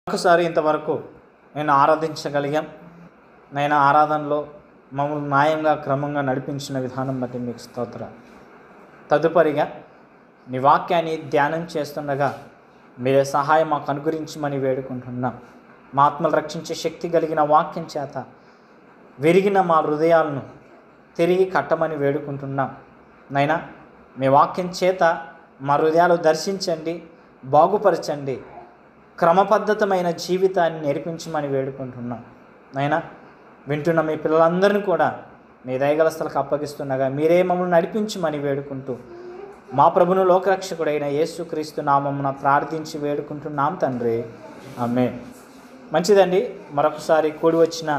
ఒకసారి ఇంతవరకు నేను ఆరాధించగలిగాం. నేను ఆరాధనలో మమ్మల్ని న్యాయంగా క్రమంగా నడిపించిన విధానం బట్టి మీకు స్తోత్రం. తదుపరిగా నీ వాక్యాన్ని ధ్యానం చేస్తుండగా మీరే సహాయం మాకు అనుగ్రహించమని వేడుకుంటున్నాం. మా ఆత్మలు రక్షించే శక్తి కలిగిన వాక్యం చేత విరిగిన మా హృదయాలను తిరిగి కట్టమని వేడుకుంటున్నాం. నైనా మీ వాక్యం చేత మా హృదయాలు దర్శించండి, బాగుపరచండి, క్రమపద్ధతమైన జీవితాన్ని నేర్పించమని వేడుకుంటున్నాం. నైనా వింటున్న మీ పిల్లలందరినీ కూడా మీ దయగలస్థలకు అప్పగిస్తుండగా మీరే మమ్మల్ని నడిపించమని వేడుకుంటూ మా ప్రభును లోకరక్షకుడైన యేసుక్రీస్తు నామమున ప్రార్థించి వేడుకుంటున్నాం తండ్రి, ఆమేన్. మంచిదండి, మరొకసారి కూడి వచ్చిన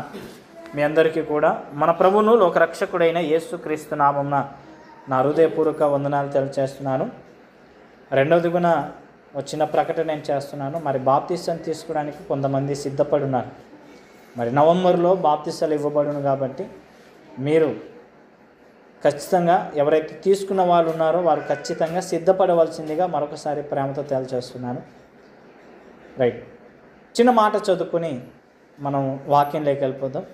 మీ అందరికీ కూడా మన ప్రభును లోకరక్షకుడైన యేసుక్రీస్తు నామమున నా హృదయపూర్వక వందనాలు తెలియజేస్తున్నాను. రెండవదిగున వచ్చిన ప్రకటన నేను చేస్తున్నాను. మరి బాప్తిసం తీసుకోవడానికి కొంతమంది సిద్ధపడి ఉన్నారు. మరి నవంబర్లో బాప్తిసాలు ఇవ్వబడును కాబట్టి మీరు ఖచ్చితంగా ఎవరైతే తీసుకున్న వాళ్ళు ఉన్నారో వారు ఖచ్చితంగా సిద్ధపడవలసిందిగా మరొకసారి ప్రేమతో తెలియజేస్తున్నాను. రైట్, చిన్న మాట చదువుకుని మనం వాక్యంలోకి వెళ్ళిపోదాం.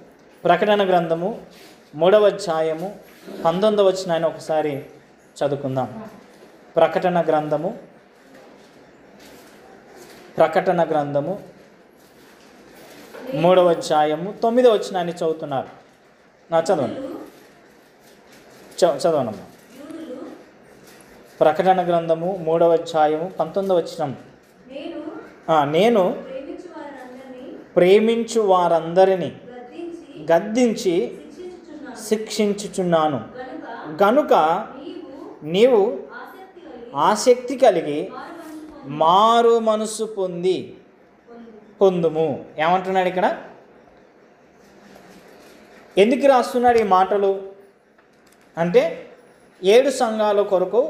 ప్రకటన గ్రంథము 3వ అధ్యాయము 19వ వచనాన్ని ఒకసారి చదువుకుందాం. ప్రకటన గ్రంథము 3వ అధ్యాయము 9వ వచనాన్ని చదువుతున్నారు. చదవనమ్మా. ప్రకటన గ్రంథము 3వ అధ్యాయము 19వ వచనం. నేను ప్రేమించు వారందరినీ గద్దించి శిక్షించుచున్నాను గనుక నీవు ఆసక్తి కలిగి మారు మనసు పొందుము. ఏమంటున్నాడు ఇక్కడ? ఎందుకు రాస్తున్నాడు ఈ మాటలు అంటే 7 సంఘాల కొరకు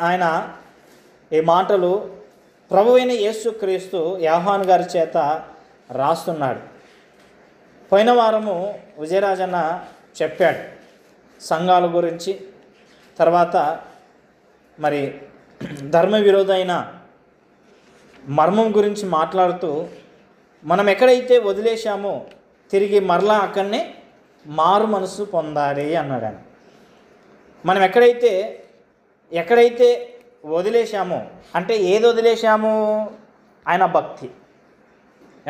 ఆయన ఈ మాటలు ప్రభువైన యేసుక్రీస్తు యోహాను గారి చేత రాస్తున్నాడు. పోయిన వారము విజయరాజన్న చెప్పాడు సంఘాల గురించి. తర్వాత మరి ధర్మ విరోధమైన మర్మం గురించి మాట్లాడుతూ మనం ఎక్కడైతే వదిలేశామో తిరిగి మరలా అక్కడనే మారు మనసు పొందాలి అన్నాడు ఆయన. మనం ఎక్కడైతే వదిలేశామో అంటే ఏది వదిలేశాము? ఆయన భక్తి.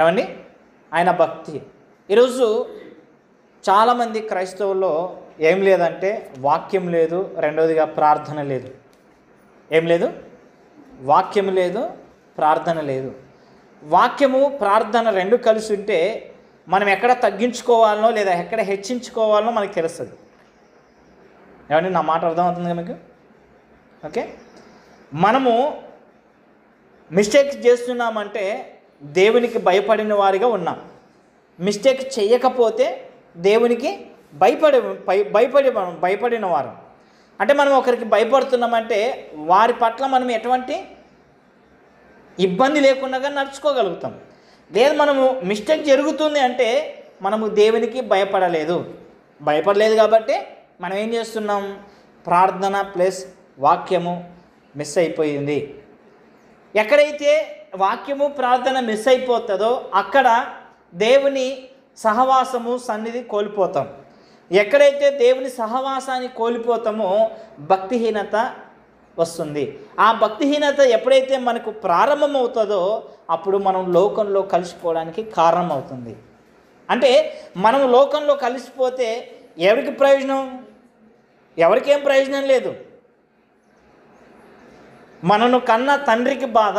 ఏమండి? ఆయన భక్తి. ఈరోజు చాలామంది క్రైస్తవుల్లో ఏం లేదంటే వాక్యం లేదు, రెండవదిగా ప్రార్థన లేదు. ఏం లేదు? వాక్యం లేదు, ప్రార్థన లేదు. వాక్యము ప్రార్థన రెండు కలిసి ఉంటే మనం ఎక్కడ తగ్గించుకోవాలనో లేదా ఎక్కడ హెచ్చించుకోవాలనో మనకు తెలుస్తుంది. ఏమండి, నా మాట అర్థమవుతుంది కదా మీకు? ఓకే, మనము మిస్టేక్స్ చేస్తున్నామంటే దేవునికి భయపడిన వారిగా ఉన్నాం. మిస్టేక్ చేయకపోతే దేవునికి భయపడిన వారు. అంటే మనం ఒకరికి భయపడుతున్నామంటే వారి పట్ల మనం ఎటువంటి ఇబ్బంది లేకుండా నడుచుకోగలుగుతాం. లేదు మనము మిస్టేక్ జరుగుతుంది అంటే మనము దేవునికి భయపడలేదు కాబట్టి మనం ఏం చేస్తున్నాం? ప్రార్థన ప్లస్ వాక్యము మిస్ అయిపోయింది. ఎక్కడైతే వాక్యము ప్రార్థన మిస్ అయిపోతుందో అక్కడ దేవుని సహవాసము సన్నిధి కోల్పోతాం. ఎక్కడైతే దేవుని సహవాసాన్ని కోల్పోతామో భక్తిహీనత వస్తుంది. ఆ భక్తిహీనత ఎప్పుడైతే మనకు ప్రారంభమవుతుందో అప్పుడు మనం లోకంలో కలిసిపోవడానికి కారణం అవుతుంది. అంటే మనం లోకంలో కలిసిపోతే ఎవరికి ప్రయోజనం? ఎవరికేం ప్రయోజనం లేదు. మనను కన్న తండ్రికి బాధ.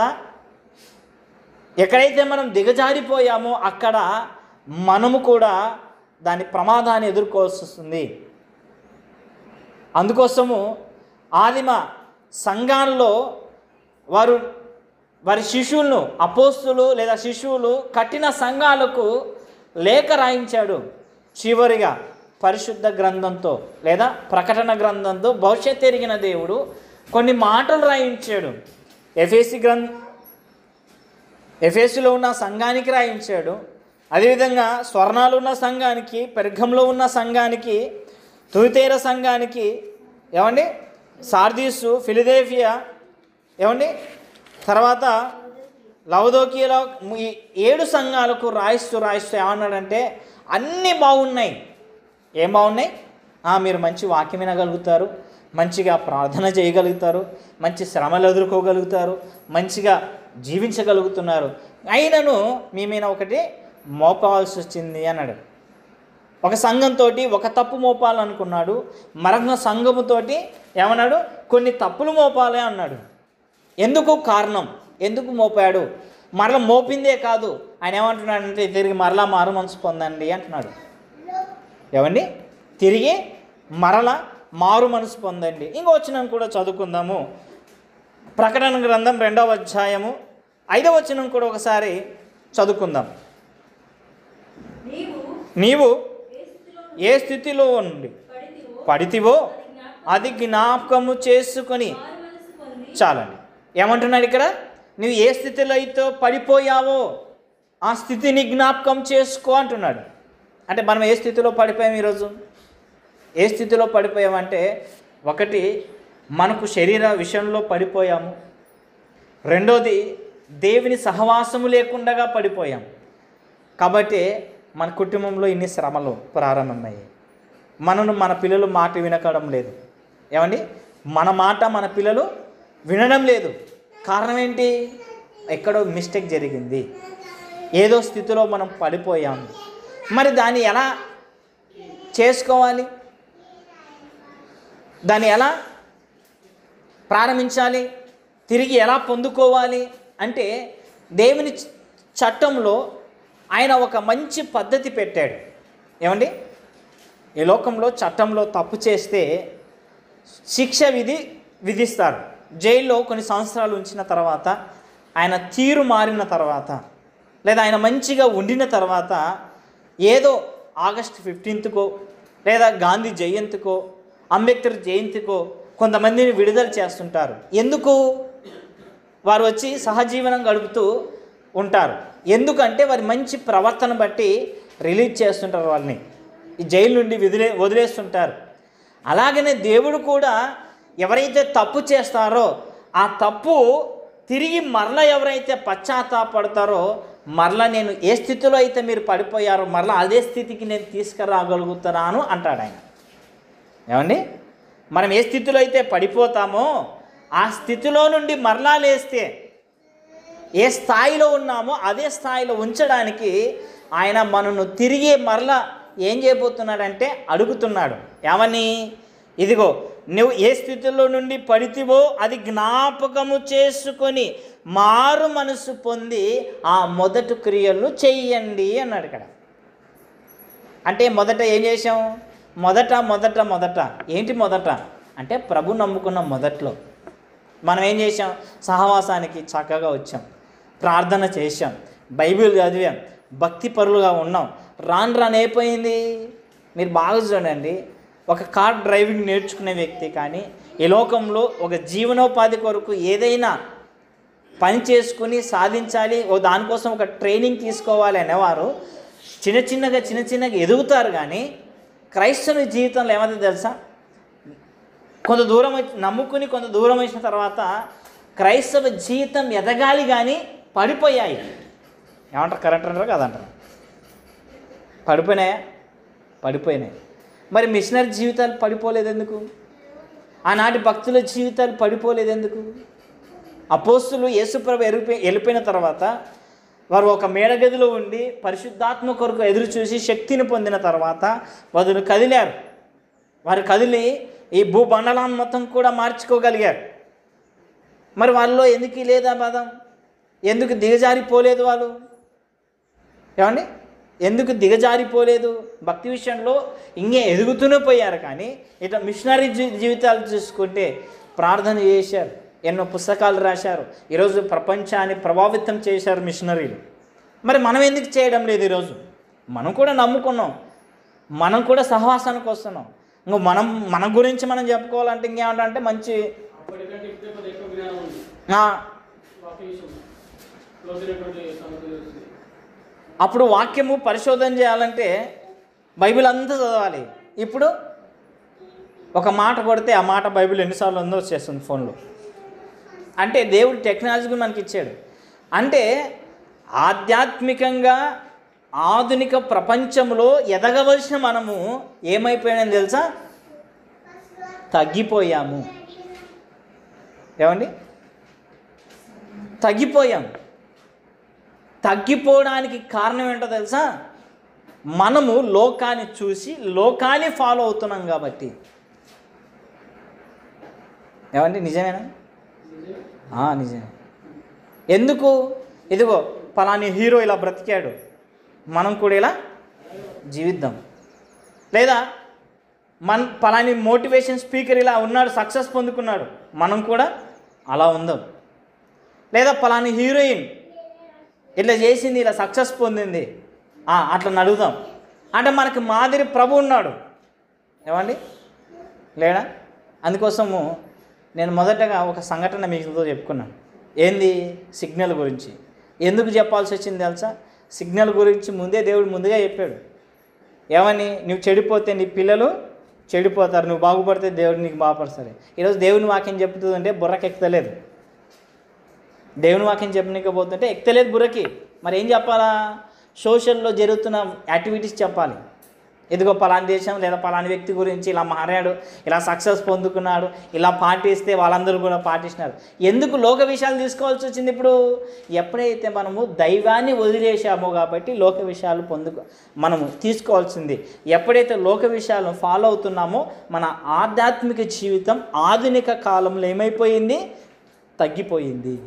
ఎక్కడైతే మనం దిగజారిపోయామో అక్కడ మనము కూడా దాని ప్రమాదాన్ని ఎదుర్కోవాల్సి వస్తుంది. అందుకోసము ఆదిమ సంఘాల్లో వారి శిష్యులను, అపోస్తులు లేదా శిష్యులు కట్టిన సంఘాలకు లేఖ రాయించాడు. చివరిగా పరిశుద్ధ గ్రంథంతో లేదా ప్రకటన గ్రంథంతో భవిష్యత్తు ఎరిగిన దేవుడు కొన్ని మాటలు రాయించాడు. ఎఫెసులో ఉన్న సంఘానికి రాయించాడు. అదేవిధంగా స్వర్ణాలు ఉన్న సంఘానికి, పెర్గంలో ఉన్న సంఘానికి, తుయతైర సంఘానికి, ఏమండి సార్దీసు, ఫిలదెల్ఫియా, ఏమండి తర్వాత లవదోకియలో ఈ 7 సంఘాలకు రాయిస్తూ ఏమన్నాడంటే అన్నీ బాగున్నాయి. ఏం బాగున్నాయి? మీరు మంచి వాక్యం వినగలుగుతారు, మంచిగా ప్రార్థన చేయగలుగుతారు, మంచి శ్రమలు ఎదుర్కోగలుగుతారు, మంచిగా జీవించగలుగుతున్నారు, అయినను మీ మీద ఒకటి మోపవలసి వచ్చింది అన్నాడు. ఒక సంఘంతో ఒక తప్పు మోపాలనుకున్నాడు, మరొక సంఘముతోటి ఏమన్నాడు? కొన్ని తప్పులు మోపాలి అన్నాడు. ఎందుకు? కారణం ఎందుకు మోపాడు? మరలా మోపిందే కాదు, ఆయన ఏమంటున్నాడంటే తిరిగి మరలా మారు మనసు పొందండి అంటున్నాడు. ఏమండి? తిరిగి మరలా మారు మనసు పొందండి. ఇంకో వచనం కూడా చదువుకుందాము. ప్రకటన గ్రంథం 2వ అధ్యాయము 5వ వచనం కూడా ఒకసారి చదువుకుందాం. నీవు ఏ స్థితిలో ఉండి పడితివో అది జ్ఞాపకము చేసుకొని చాలండి. ఏమంటున్నాడు ఇక్కడ? నువ్వు ఏ స్థితిలో అయితే పడిపోయావో ఆ స్థితిని జ్ఞాపకం చేసుకో అంటున్నాడు. అంటే మనం ఏ స్థితిలో పడిపోయాం ఈరోజు? ఏ స్థితిలో పడిపోయామంటే, ఒకటి మనకు శరీర విషయంలో పడిపోయాము, రెండోది దేవుని సహవాసము లేకుండా పడిపోయాం. కాబట్టి మన కుటుంబంలో ఇన్ని శ్రమలు ప్రారంభమయ్యాయి. మన పిల్లలు మాట వినకడం లేదు. ఏమండి? మన మాట మన పిల్లలు వినడం లేదు. కారణం ఏంటి? ఎక్కడో మిస్టేక్ జరిగింది, ఏదో స్థితిలో మనం పడిపోయాము. మరి దాన్ని ఎలా చేసుకోవాలి? దాన్ని ఎలా ప్రారంభించాలి? తిరిగి ఎలా పొందుకోవాలి అంటే, దేవుని చట్టంలో ఆయన ఒక మంచి పద్ధతి పెట్టాడు. ఏమండి? ఈ లోకంలో చట్టంలో తప్పు చేస్తే శిక్ష విధిస్తారు. జైల్లో కొన్ని సంవత్సరాలు ఉంచిన తర్వాత, ఆయన తీరు మారిన తర్వాత, లేదా ఆయన మంచిగా ఉండిన తర్వాత, ఏదో ఆగస్టు 15కో లేదా గాంధీ జయంతికో అంబేద్కర్ జయంతికో కొంతమందిని విడుదల చేస్తుంటారు. ఎందుకు? వారు వచ్చి సహజీవనం గడుపుతూ ఉంటారు. ఎందుకంటే వారి మంచి ప్రవర్తన బట్టి రిలీజ్ చేస్తుంటారు, వాళ్ళని ఈ జైలు నుండి వదిలేస్తుంటారు. అలాగనే దేవుడు కూడా ఎవరైతే తప్పు చేస్తారో ఆ తప్పు తిరిగి మరలా ఎవరైతే పశ్చాత్తాపడతారో, మరలా నేను ఏ స్థితిలో అయితే మీరు పడిపోయారో మరలా అదే స్థితికి నేను తీసుకురాగలుగుతున్నాను అంటాడు ఆయన. ఏమండి? మనం ఏ స్థితిలో అయితే పడిపోతామో ఆ స్థితిలో నుండి మరలా లేస్తే, ఏ స్థాయిలో ఉన్నామో అదే స్థాయిలో ఉంచడానికి ఆయన మనను తిరిగి మరలా ఏం చేయబోతున్నాడంటే అడుగుతున్నాడు. ఏమని? ఇదిగో నువ్వు ఏ స్థితిలో నుండి పడితివో అది జ్ఞాపకము చేసుకొని మారు మనసు పొంది ఆ మొదటి క్రియలు చెయ్యండి అన్నాడు ఇక్కడ. అంటే మొదట ఏం చేసాం? మొదట ఏంటి? మొదట అంటే ప్రభు నమ్ముకున్న మొదట్లో మనం ఏం చేసాం? సహవాసానికి చక్కగా వచ్చాం, ప్రార్థన చేసాం, బైబిల్ చదివాం, భక్తి పరులుగా ఉన్నాం. రాను అయిపోయింది. మీరు బాగా చూడండి, ఒక కార్ డ్రైవింగ్ నేర్చుకునే వ్యక్తి కానీ ఈ లోకంలో ఒక జీవనోపాధి కొరకు ఏదైనా పని చేసుకుని సాధించాలి, దానికోసం ఒక ట్రైనింగ్ తీసుకోవాలి అనేవారు చిన్న చిన్నగా ఎదుగుతారు. కానీ క్రైస్తవుని జీవితంలో ఏమైతే తెలుసా? కొంత దూరం నమ్ముకుని కొంత దూరం వచ్చిన తర్వాత క్రైస్తవ జీవితం ఎదగాలి కానీ పడిపోయాయి. ఏమంటారు? కరెక్ట్ అంటారు కదంటారు? పడిపోయినాయి. మరి మిషనరీ జీవితాలు పడిపోలేదు ఎందుకు? ఆనాటి భక్తుల జీవితాలు పడిపోలేదు ఎందుకు? అపోస్తులు యేసుప్రభు వెళ్ళిపోయిన తర్వాత వారు ఒక మేడగదిలో ఉండి పరిశుద్ధాత్మ కొరకు ఎదురు చూసి శక్తిని పొందిన తర్వాత వారు కదిలారు. వారు కదిలి ఈ భూమండలాన్ని మొత్తం కూడా మార్చుకోగలిగారు. మరి వాళ్ళలో ఎందుకు లేదా బాధం? ఎందుకు దిగజారిపోలేదు వాళ్ళు? ఏమండి? ఎందుకు దిగజారిపోలేదు? భక్తి విషయంలో ఇంకే ఎదుగుతూనే పోయారు. కానీ ఇట్లా మిషనరీ జీవితాలు చూసుకుంటే ప్రార్థన చేశారు, ఎన్నో పుస్తకాలు రాశారు, ఈరోజు ప్రపంచాన్ని ప్రభావితం చేశారు మిషనరీలు. మరి మనం ఎందుకు చేయడం లేదు? ఈరోజు మనం కూడా నమ్ముకున్నాం, మనం కూడా సహవాసానికి వస్తున్నాం. ఇంకో మన గురించి మనం చెప్పుకోవాలంటే ఇంకేమంటే మంచి అప్పుడు వాక్యము పరిశోధన చేయాలంటే బైబిల్ అంతా చదవాలి. ఇప్పుడు ఒక మాట కొడితే ఆ మాట బైబిల్ ఎన్నిసార్లు ఉందో వచ్చేస్తుంది ఫోన్లో. అంటే దేవుడు టెక్నాలజీ మనకి ఇచ్చాడు. అంటే ఆధ్యాత్మికంగా ఆధునిక ప్రపంచంలో ఎదగవలసిన మనము ఏమైపోయామని తెలుసా? తగ్గిపోయాము. ఏమండి? తగ్గిపోయాం. తగ్గిపోవడానికి కారణం ఏంటో తెలుసా? మనము లోకాన్ని చూసి లోకాన్ని ఫాలో అవుతున్నాం కాబట్టి. ఏమండి? నిజమేనా? నిజమే. ఎందుకు? ఇదిగో పలాని హీరో ఇలా బ్రతికాడు, మనం కూడా ఇలా జీవిద్దాం. లేదా పలాని మోటివేషన్ స్పీకర్ ఇలా ఉన్నాడు, సక్సెస్ పొందుకున్నాడు, మనం కూడా అలా ఉందాం. లేదా పలాని హీరోయిన్ ఇట్లా చేసింది, ఇలా సక్సెస్ పొందింది, అట్లా నడుగుదాం. అంటే మనకి మాదిరి ప్రభు ఉన్నాడు. ఏమండి? లేడా? అందుకోసము నేను మొదటగా ఒక సంఘటన మీతో చెప్పుకున్నాను. ఏంది? సిగ్నల్ గురించి. ఎందుకు చెప్పాల్సి వచ్చింది తెలుసా? సిగ్నల్ గురించి దేవుడు ముందుగా చెప్పాడు. ఏమని? నువ్వు చెడిపోతే నీ పిల్లలు చెడిపోతారు, నువ్వు బాగుపడితే దేవుడు నీకు బాగుపడతారు. ఈరోజు దేవుని వాక్యం చెప్తుందంటే బుర్రకి ఎక్కుతలేదు. దేవుని వాక్యం చెప్పనీకపోతుంటే ఎక్కలేదు బుర్రకి. మరి ఏం చెప్పాలా? సోషల్లో జరుగుతున్న యాక్టివిటీస్ చెప్పాలి. ఇదిగో పలాని దేశం లేదా పలాని వ్యక్తి గురించి ఇలా మారాడు, ఇలా సక్సెస్ పొందుకున్నాడు, ఇలా పాటిస్తే వాళ్ళందరూ కూడా పాటిస్తున్నారు. ఎందుకు లోక విషయాలు తీసుకోవాల్సి వచ్చింది? ఇప్పుడు ఎప్పుడైతే మనము దైవాన్ని వదిలేసామో కాబట్టి లోక విషయాలు మనము తీసుకోవాల్సింది. ఎప్పుడైతే లోక విషయాలను ఫాలో అవుతున్నామో మన ఆధ్యాత్మిక జీవితం ఆధునిక కాలంలో ఏమైపోయింది? తగ్గిపోయింది.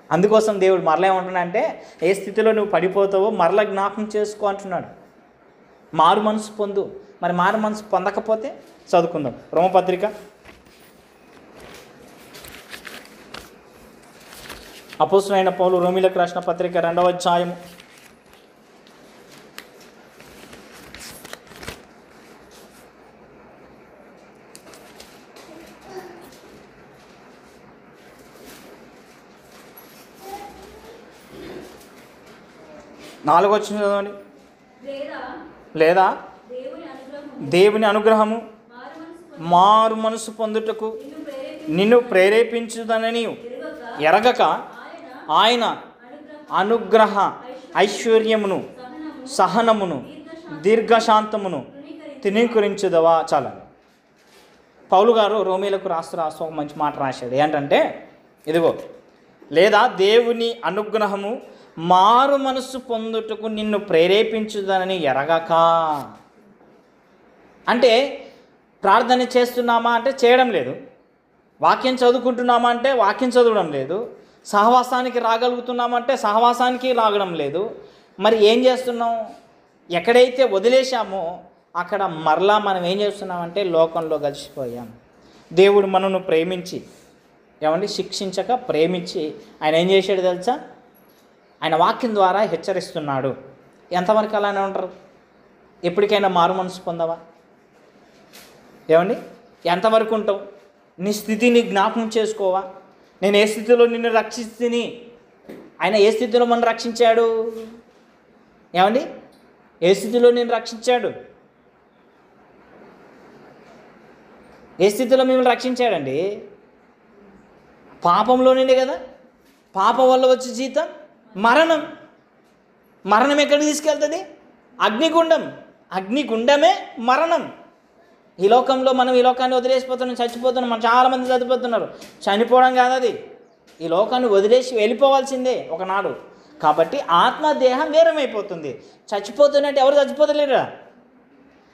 అందుకోసం దేవుడు మరలా ఏమంటున్నాడంటే, ఏ స్థితిలో నువ్వు పడిపోతావో మరలా జ్ఞాపకం చేసుకో అంటున్నాడు. మారు మనసు పొందు. మరి మారు మనసు పొందకపోతే చదువుకుందాం. రోమపత్రిక అపోస్తలుడైన పౌలు రోమీయులకు రాసిన పత్రిక 2వ అధ్యాయం 4వ వచనం చదవండి. లేదా దేవుని అనుగ్రహము మారు మనసు పొందుటకు నిన్ను ప్రేరేపించుదనని ఎరగక ఆయన అనుగ్రహ ఐశ్వర్యమును సహనమును దీర్ఘశాంతమును తృణీకరించుదవా. చాలా పౌలు గారు రోమీలకు రాస్తూ ఒక మంచి మాట రాశాడు. ఏంటంటే, ఇదిగో లేదా దేవుని అనుగ్రహము మారు మనస్సు పొందుటకు నిన్ను ప్రేరేపించుదనని ఎరగక. అంటే ప్రార్థన చేస్తున్నామా అంటే చేయడం లేదు, వాక్యం చదువుకుంటున్నామా అంటే వాక్యం చదవడం లేదు, సహవాసానికి రాగలుగుతున్నామంటే సహవాసానికి రాగడం లేదు. మరి ఏం చేస్తున్నాం? ఎక్కడైతే వదిలేశామో అక్కడ మరలా మనం ఏం చేస్తున్నామంటే లోకంలో కలిసిపోయాం. దేవుడు మనను ప్రేమించి శిక్షించక ప్రేమించి ఆయన ఏం చేశాడు తెలుసా? ఆయన వాక్యం ద్వారా హెచ్చరిస్తున్నాడు. ఎంతవరకు అలానే ఉంటారు? ఎప్పటికైనా మారు మనసు పొందవా? ఎంతవరకు ఉంటావు? నీ స్థితిని జ్ఞాపకం చేసుకోవా? నేను ఏ స్థితిలో నిన్ను రక్షిస్తుని? ఆయన ఏ స్థితిలో మనం రక్షించాడు? ఏ స్థితిలో నేను రక్షించాడు? ఏ స్థితిలో మిమ్మల్ని రక్షించాడండి? పాపంలో నుండి కదా. పాపం వల్ల వచ్చే జీతం మరణం. మరణం ఎక్కడికి తీసుకెళ్తుంది? అగ్నిగుండం. అగ్నిగుండమే మరణం. ఈ లోకంలో మనం ఈ లోకాన్ని వదిలేసిపోతున్నాం, చచ్చిపోతున్నాం. మనం చాలామంది చచ్చిపోతున్నారు. చనిపోవడం కాదు అది, ఈ లోకాన్ని వదిలేసి వెళ్ళిపోవాల్సిందే ఒకనాడు. కాబట్టి ఆత్మదేహం వేరమైపోతుంది. చచ్చిపోతున్నట్టు ఎవరు చచ్చిపోతలేరా?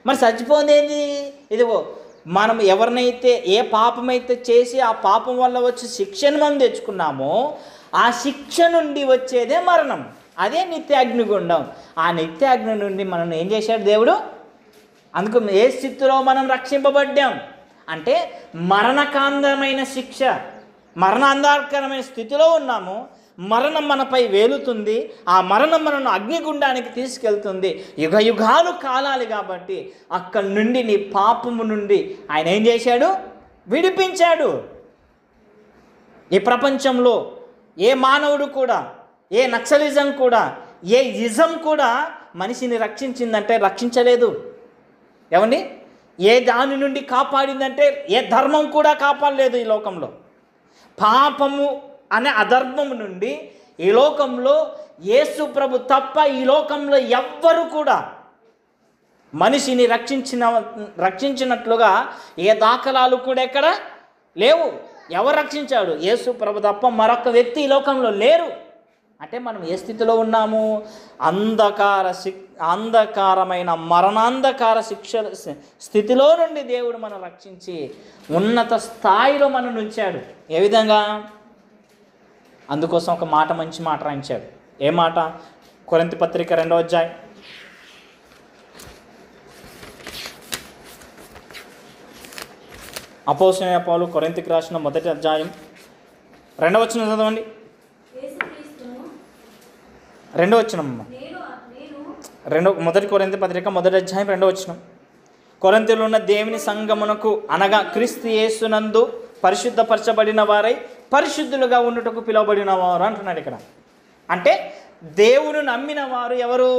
మరి చచ్చిపోయింది ఏంది? ఇదిగో మనం ఎవరినైతే ఏ పాపమైతే చేసి ఆ పాపం వల్ల వచ్చే శిక్షను మనం తెచ్చుకున్నామో ఆ శిక్ష నుండి వచ్చేదే మరణం. అదే నిత్యాగ్నిగుండం. ఆ నిత్యాగ్ని నుండి మనం ఏం చేశాడు దేవుడు? అందుకు ఏ స్థితిలో మనం రక్షింపబడ్డాం అంటే మరణకాండమైన శిక్ష, మరణాంధకరమైన స్థితిలో ఉన్నాము. మరణం మనపై వేలుతుంది. ఆ మరణం మనను అగ్నిగుండానికి తీసుకెళ్తుంది. యుగ యుగాలు కాలాలి. కాబట్టి అక్కడి నుండి నీ పాపము నుండి ఆయన ఏం చేశాడు? విడిపించాడు. ఈ ప్రపంచంలో ఏ మానవుడు కూడా, ఏ నక్సలిజం కూడా, ఏ ఇజం కూడా మనిషిని రక్షించిందంటే రక్షించలేదు. ఏ దాని నుండి కాపాడిందంటే ఏ ధర్మం కూడా కాపాడలేదు. ఈ లోకంలో పాపము అనే అధర్మము నుండి ఈ లోకంలో యేసు ప్రభు తప్ప ఈ లోకంలో ఎవ్వరు కూడా మనిషిని రక్షించినట్లుగా ఏ దాఖలాలు కూడా ఎక్కడ లేవు. ఎవరు రక్షించాడు? యేసు ప్రభు తప్ప మరొక వ్యక్తి ఈ లోకంలో లేరు. అంటే మనం ఏ స్థితిలో ఉన్నాము? అంధకారమైన మరణాంధకార స్థితిలో నుండి దేవుడు మనం రక్షించి ఉన్నత స్థాయిలో మనం ఉంచాడు. ఏ విధంగా? అందుకోసం ఒక మాట, మంచి మాట రాయించాడు. ఏ మాట? కొరింథీ పత్రిక 2వ అధ్యాయం అపోస్తలుడైన పౌలు కొరింథీకి రాసిన 1వ అధ్యాయం 2వ వచనం చదవండి. 2వ వచనం. 1 కొరింథీ పత్రిక 1వ అధ్యాయం 2వ వచనం. కొరింథీలో ఉన్న దేవుని సంఘమునకు అనగా క్రీస్తు యేసునందు పరిశుద్ధపరచబడిన వారై పరిశుద్ధులుగా ఉండుటకు పిలువబడిన వారు అంటున్నాడు ఇక్కడ. అంటే దేవుని నమ్మిన వారు ఎవరు?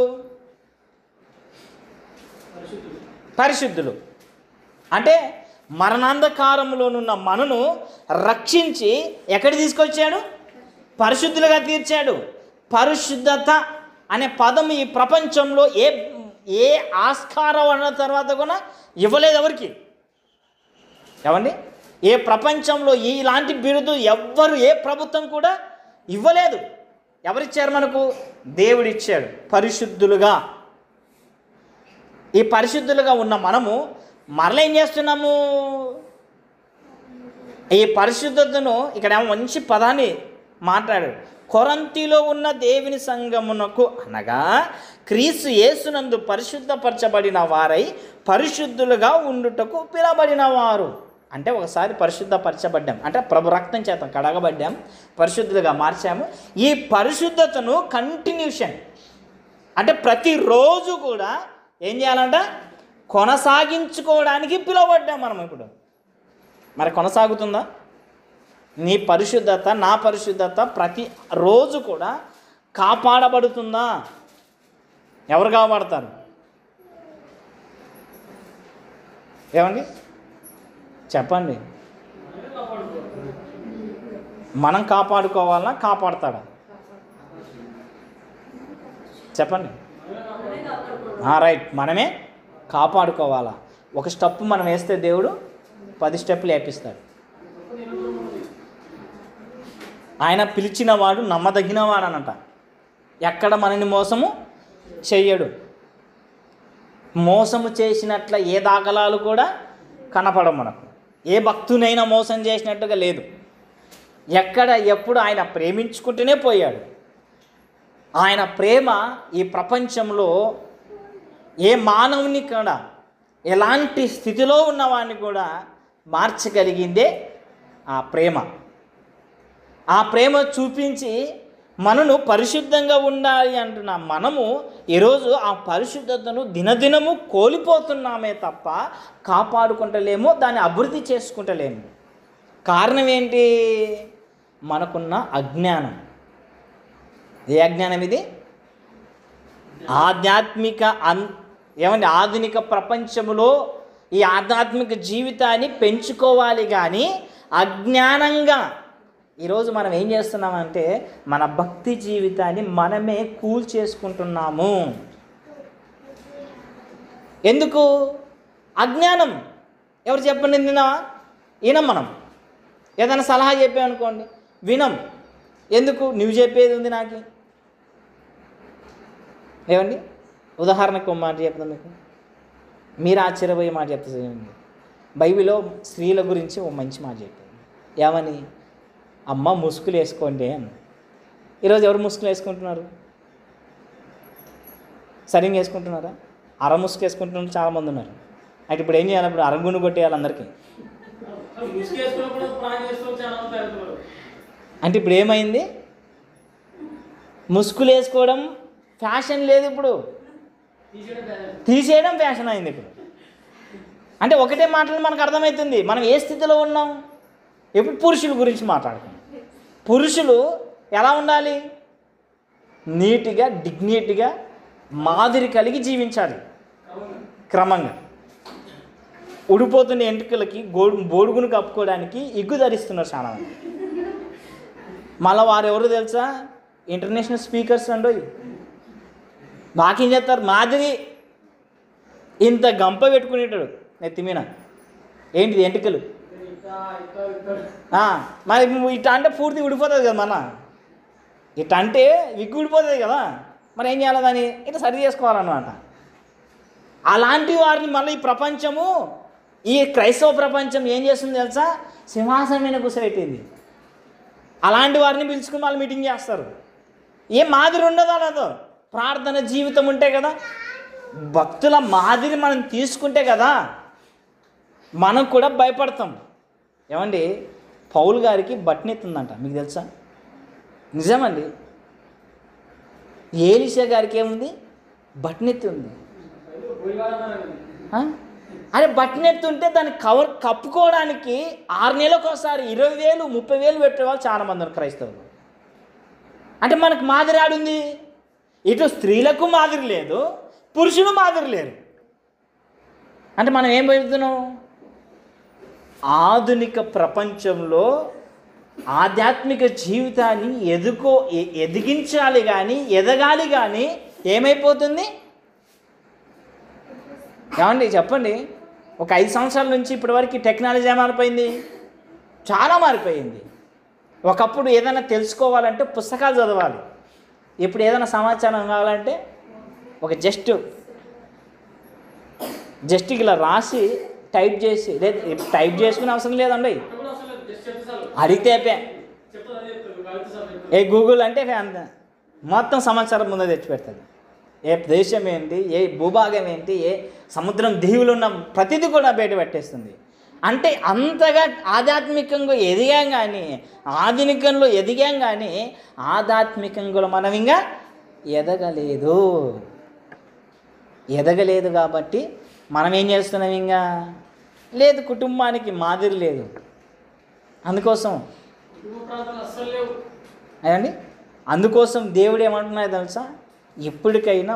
పరిశుద్ధులు. అంటే మరణాంధకారంలోనున్న మనను రక్షించి ఎక్కడికి తీసుకొచ్చాడు? పరిశుద్ధులుగా తీర్చాడు. పరిశుద్ధత అనే పదం ఈ ప్రపంచంలో ఏ ఆస్కారం అన్న తర్వాత కూడా ఇవ్వలేదు ఎవరికి. ఏమండి? ఏ ప్రపంచంలో ఇలాంటి బిరుదు ఎవ్వరు, ఏ ప్రభుత్వం కూడా ఇవ్వలేదు. ఎవరిచ్చారు మనకు? దేవుడిచ్చాడు. పరిశుద్ధులుగా. ఈ పరిశుద్ధులుగా ఉన్న మనము మరలా ఏం చేస్తున్నాము? ఈ పరిశుద్ధతను ఇక్కడ మంచి పదాన్ని మాట్లాడాడు. కొరింథీలో ఉన్న దేవుని సంఘమునకు అనగా క్రీస్తు యేసునందు పరిశుద్ధపరచబడిన వారై పరిశుద్ధులుగా ఉండుటకు పిలువబడిన వారు. అంటే ఒకసారి పరిశుద్ధపరచబడ్డాం అంటే ప్రభు రక్తం చేత కడగబడ్డాం, పరిశుద్ధులుగా మార్చాము. ఈ పరిశుద్ధతను కంటిన్యూషన్ అంటే ప్రతిరోజు కూడా ఏం చేయాలంట? కొనసాగించుకోవడానికి పిలువబడ్డాం మనం ఇప్పుడు. మరి కొనసాగుతుందా? నీ పరిశుద్ధత, నా పరిశుద్ధత ప్రతిరోజు కూడా కాపాడబడుతుందా? ఎవరు కాపాడతారు? ఏమండి చెప్పండి. మనం కాపాడుకోవాలన్నా కాపాడతాడా? చెప్పండి. రైట్, మనమే కాపాడుకోవాలా. ఒక స్టెప్ మనం వేస్తే దేవుడు 10 స్టెప్పులు వేపిస్తాడు. ఆయన పిలిచినవాడు నమ్మదగినవాడు అనంట. ఎక్కడ మనని మోసము చెయ్యడు. మోసము చేసినట్ల ఏ దాఖలాలు కూడా కనపడవు మనకు. ఏ భక్తునైనా మోసం చేసినట్టుగా లేదు. ఎక్కడ ఎప్పుడు ఆయన ప్రేమించుకుంటూనే పోయాడు. ఆయన ప్రేమ ఈ ప్రపంచంలో ఏ మానవుని కూడా, ఎలాంటి స్థితిలో ఉన్నవాడిని కూడా మార్చగలిగిందే ఆ ప్రేమ. ఆ ప్రేమ చూపించి మనను పరిశుద్ధంగా ఉండాలి అంటున్న మనము ఈరోజు ఆ పరిశుద్ధతను దినదినము కోల్పోతున్నామే తప్ప కాపాడుకుంటలేము, దాన్ని అభివృద్ధి చేసుకుంటలేము. కారణం ఏంటి? మనకున్న అజ్ఞానం. ఏ అజ్ఞానం ఇది? ఆధ్యాత్మిక ఏమంటే ఆధునిక ప్రపంచంలో ఈ ఆధ్యాత్మిక జీవితాన్ని పెంచుకోవాలి కానీ అజ్ఞానంగా ఈరోజు మనం ఏం చేస్తున్నామంటే మన భక్తి జీవితాన్ని మనమే కూల్చేసుకుంటున్నాము. ఎందుకు? అజ్ఞానం. ఎవరు చెప్పండి విన్నావా? వినం. మనం ఏదైనా సలహా చెప్పామనుకోండి వినం. ఎందుకు? నువ్వు చెప్పేది ఉంది నాకు. ఏమండి ఉదాహరణకు ఒక మాట చెప్తాను మీకు, మీరు ఆశ్చర్యపోయే మాట చెప్తాను. బైబిల్లో స్త్రీల గురించి ఒక మంచి మాట చెప్పారు. ఏమని? అమ్మ ముసుగులు వేసుకోండి అని. ఈరోజు ఎవరు ముసుగులు వేసుకుంటున్నారు? సరిగ్గా వేసుకుంటున్నారా? అర ముసుగు వేసుకుంటున్నారు చాలామంది ఉన్నారు. అయితే ఇప్పుడు ఏం చేయాలి? ఇప్పుడు అరగుండు కొట్టేయాలి అందరికీ. అంటే ఇప్పుడు ఏమైంది? ముసుగులు వేసుకోవడం ఫ్యాషన్ లేదు, ఇప్పుడు తీసేయడం ఫ్యాషన్ అయింది ఇప్పుడు. అంటే ఒకటే మాటలు మనకు అర్థమవుతుంది మనం ఏ స్థితిలో ఉన్నాం. ఇప్పుడు పురుషుల గురించి మాట్లాడుతున్నాం. పురుషులు ఎలా ఉండాలి? నీట్గా, డిగ్నిటీగా, మాదిరి కలిగి జీవించాలి. క్రమంగా ఉడిపోతున్న ఎంట్రుకలకి బోడుగును కప్పుకోవడానికి ఇగ్గు ధరిస్తున్నారు చాలామంది. మళ్ళీ వారు ఎవరు తెలుసా? ఇంటర్నేషనల్ స్పీకర్స్ అండి. మాకేం చేస్తారు, మాదిరి ఇంత గంప పెట్టుకునేటాడు నెత్తి మీద, ఏంటిది ఎంటుకలు. మరి ఇట్లా అంటే పూర్తి ఉడిపోతుంది కదా, మన ఇట్లా అంటే విగ్గు ఉడిపోతుంది కదా, మరి ఏం చేయాలి, దాన్ని ఇట్లా సరి చేసుకోవాలన్నమాట. అలాంటి వారిని మళ్ళీ ఈ ప్రపంచము, ఈ క్రైస్తవ ప్రపంచం ఏం చేస్తుంది తెలుసా, సింహాసనం మీద కూర్చోబెట్టింది. అలాంటి వారిని పిలుచుకుని వాళ్ళు మీటింగ్ చేస్తారు. ఏం మాదిరి ఉండదు అలాదో, ప్రార్థన జీవితం ఉంటే కదా, భక్తుల మాదిరి మనం తీసుకుంటే కదా మనం కూడా భయపడతాం. ఏమండి, పౌలు గారికి బట్నెత్తుందంట, మీకు తెలుసా? నిజమండి. ఏలీషా గారికి ఏముంది, బట్నెత్తి ఉంది. అరే బట్నెత్తి ఉంటే దాన్ని కప్పుకోవడానికి 6 నెలలకు ఒకసారి 20,000 30,000 పెట్టేవాళ్ళు చాలామంది ఉన్నారు క్రైస్తవులు. అంటే మనకు మాదిరి ఆడుంది. ఇటు స్త్రీలకు మాదిరి లేదు, పురుషులు మాదిరి లేరు. అంటే మనం ఏం పెడుతున్నాం, ఆధునిక ప్రపంచంలో ఆధ్యాత్మిక జీవితాన్ని ఎదిగించాలి కానీ, ఎదగాలి కానీ ఏమైపోతుంది ఏమండి చెప్పండి. ఒక 5 సంవత్సరాల నుంచి ఇప్పటివరకు టెక్నాలజీ మారిపోయింది, చాలా మారిపోయింది. ఒకప్పుడు ఏదైనా తెలుసుకోవాలంటే పుస్తకాలు చదవాలి, ఇప్పుడు ఏదైనా సమాచారం కావాలంటే ఒక జస్ట్ ఇలా రాసి టైప్ చేసి, లేదు టైప్ చేసుకునే అవసరం లేదండి, అడిగితే ఏ గూగుల్ అంటే మొత్తం సమాచారం ముందే తెచ్చిపెడుతుంది. ఏ దేశం ఏంటి, ఏ భూభాగం ఏంటి, ఏ సముద్రం దీవులు ఉన్న ప్రతిదీ కూడా బయట పెట్టేస్తుంది. అంటే అంతగా ఆధ్యాత్మికంగా ఎదిగాం కానీ, ఆధునికంలో ఎదిగాం కానీ ఆధ్యాత్మికంగా మనం ఇంకా ఎదగలేదు కాబట్టి మనం ఏం చేస్తున్నాం, ఇంకా లేదు, కుటుంబానికి మాదిరి లేదు. అందుకోసం అదండి, అందుకోసం దేవుడు ఏమంటున్నాడు తెలుసా, ఎప్పటికైనా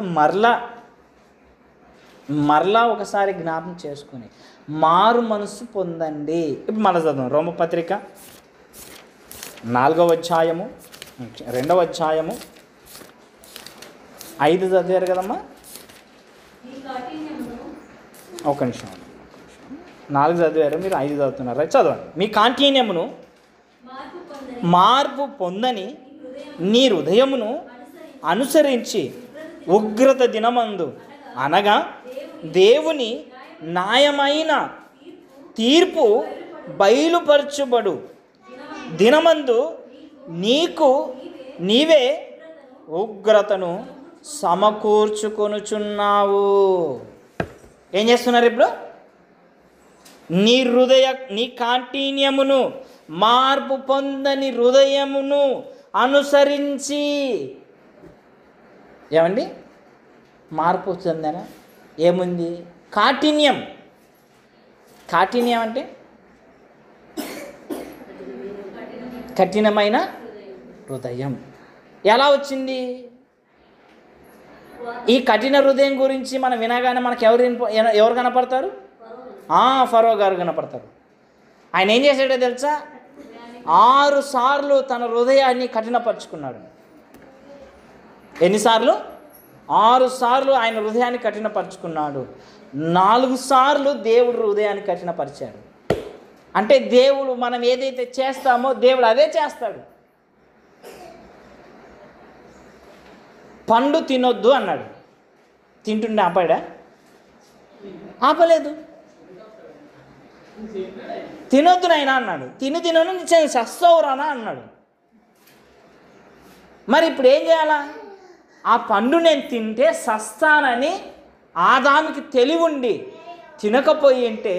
మరలా ఒకసారి జ్ఞాపకం చేసుకుని మారు మనసు పొందండి. ఇప్పుడు మళ్ళీ చదువు రోమపత్రిక 4వ అధ్యాయము 2వ అధ్యాయము 5 చదివారు కదమ్మా, ఒక నిమిషం, 4 చదివారు, మీరు 5 చదువుతున్నారు, చదవండి. మీ కాంఠీన్యమును మార్పు పొందని నీ హృదయమును అనుసరించి ఉగ్రత దినమందు, అనగా దేవుని న్యాయమైన తీర్పు బయలుపరచుబడు దినమందు నీవే ఉగ్రతను సమకూర్చుకొనుచున్నావు. ఏం చేస్తున్నారు ఇప్పుడు, నీ కాఠిన్యమును మార్పు పొందని హృదయమును అనుసరించి. ఏమండి, మార్పు చెందనా ఏముంది, కాఠిన్యం అంటే కఠినమైన హృదయం. ఎలా వచ్చింది ఈ కఠిన హృదయం గురించి మనం వినగానే మనకు ఎవరు కనపడతారు, ఫరో గారు కనపడతారు. ఆయన ఏం చేశాడో తెలుసా, 6 సార్లు తన హృదయాన్ని కఠినపరుచుకున్నాడు. ఎన్నిసార్లు, 6 సార్లు ఆయన హృదయాన్ని కఠినపరుచుకున్నాడు. 4 సార్లు దేవుడు హృదయాన్ని కఠినపరిచాడు. అంటే దేవుడు మనం ఏదైతే చేస్తామో దేవుడు అదే చేస్తాడు. పండు తినొద్దు అన్నాడు, తింటుండే ఆపాడా, ఆపలేదు. తినొద్దు నాయనా అన్నాడు, తినను చస్తావురానా అన్నాడు. మరి ఇప్పుడు ఏం చేయాలా, ఆ పండు నేను తింటే సస్తానని ఆదాముకి తెలివి ఉండి తినకపోయి ఉంటే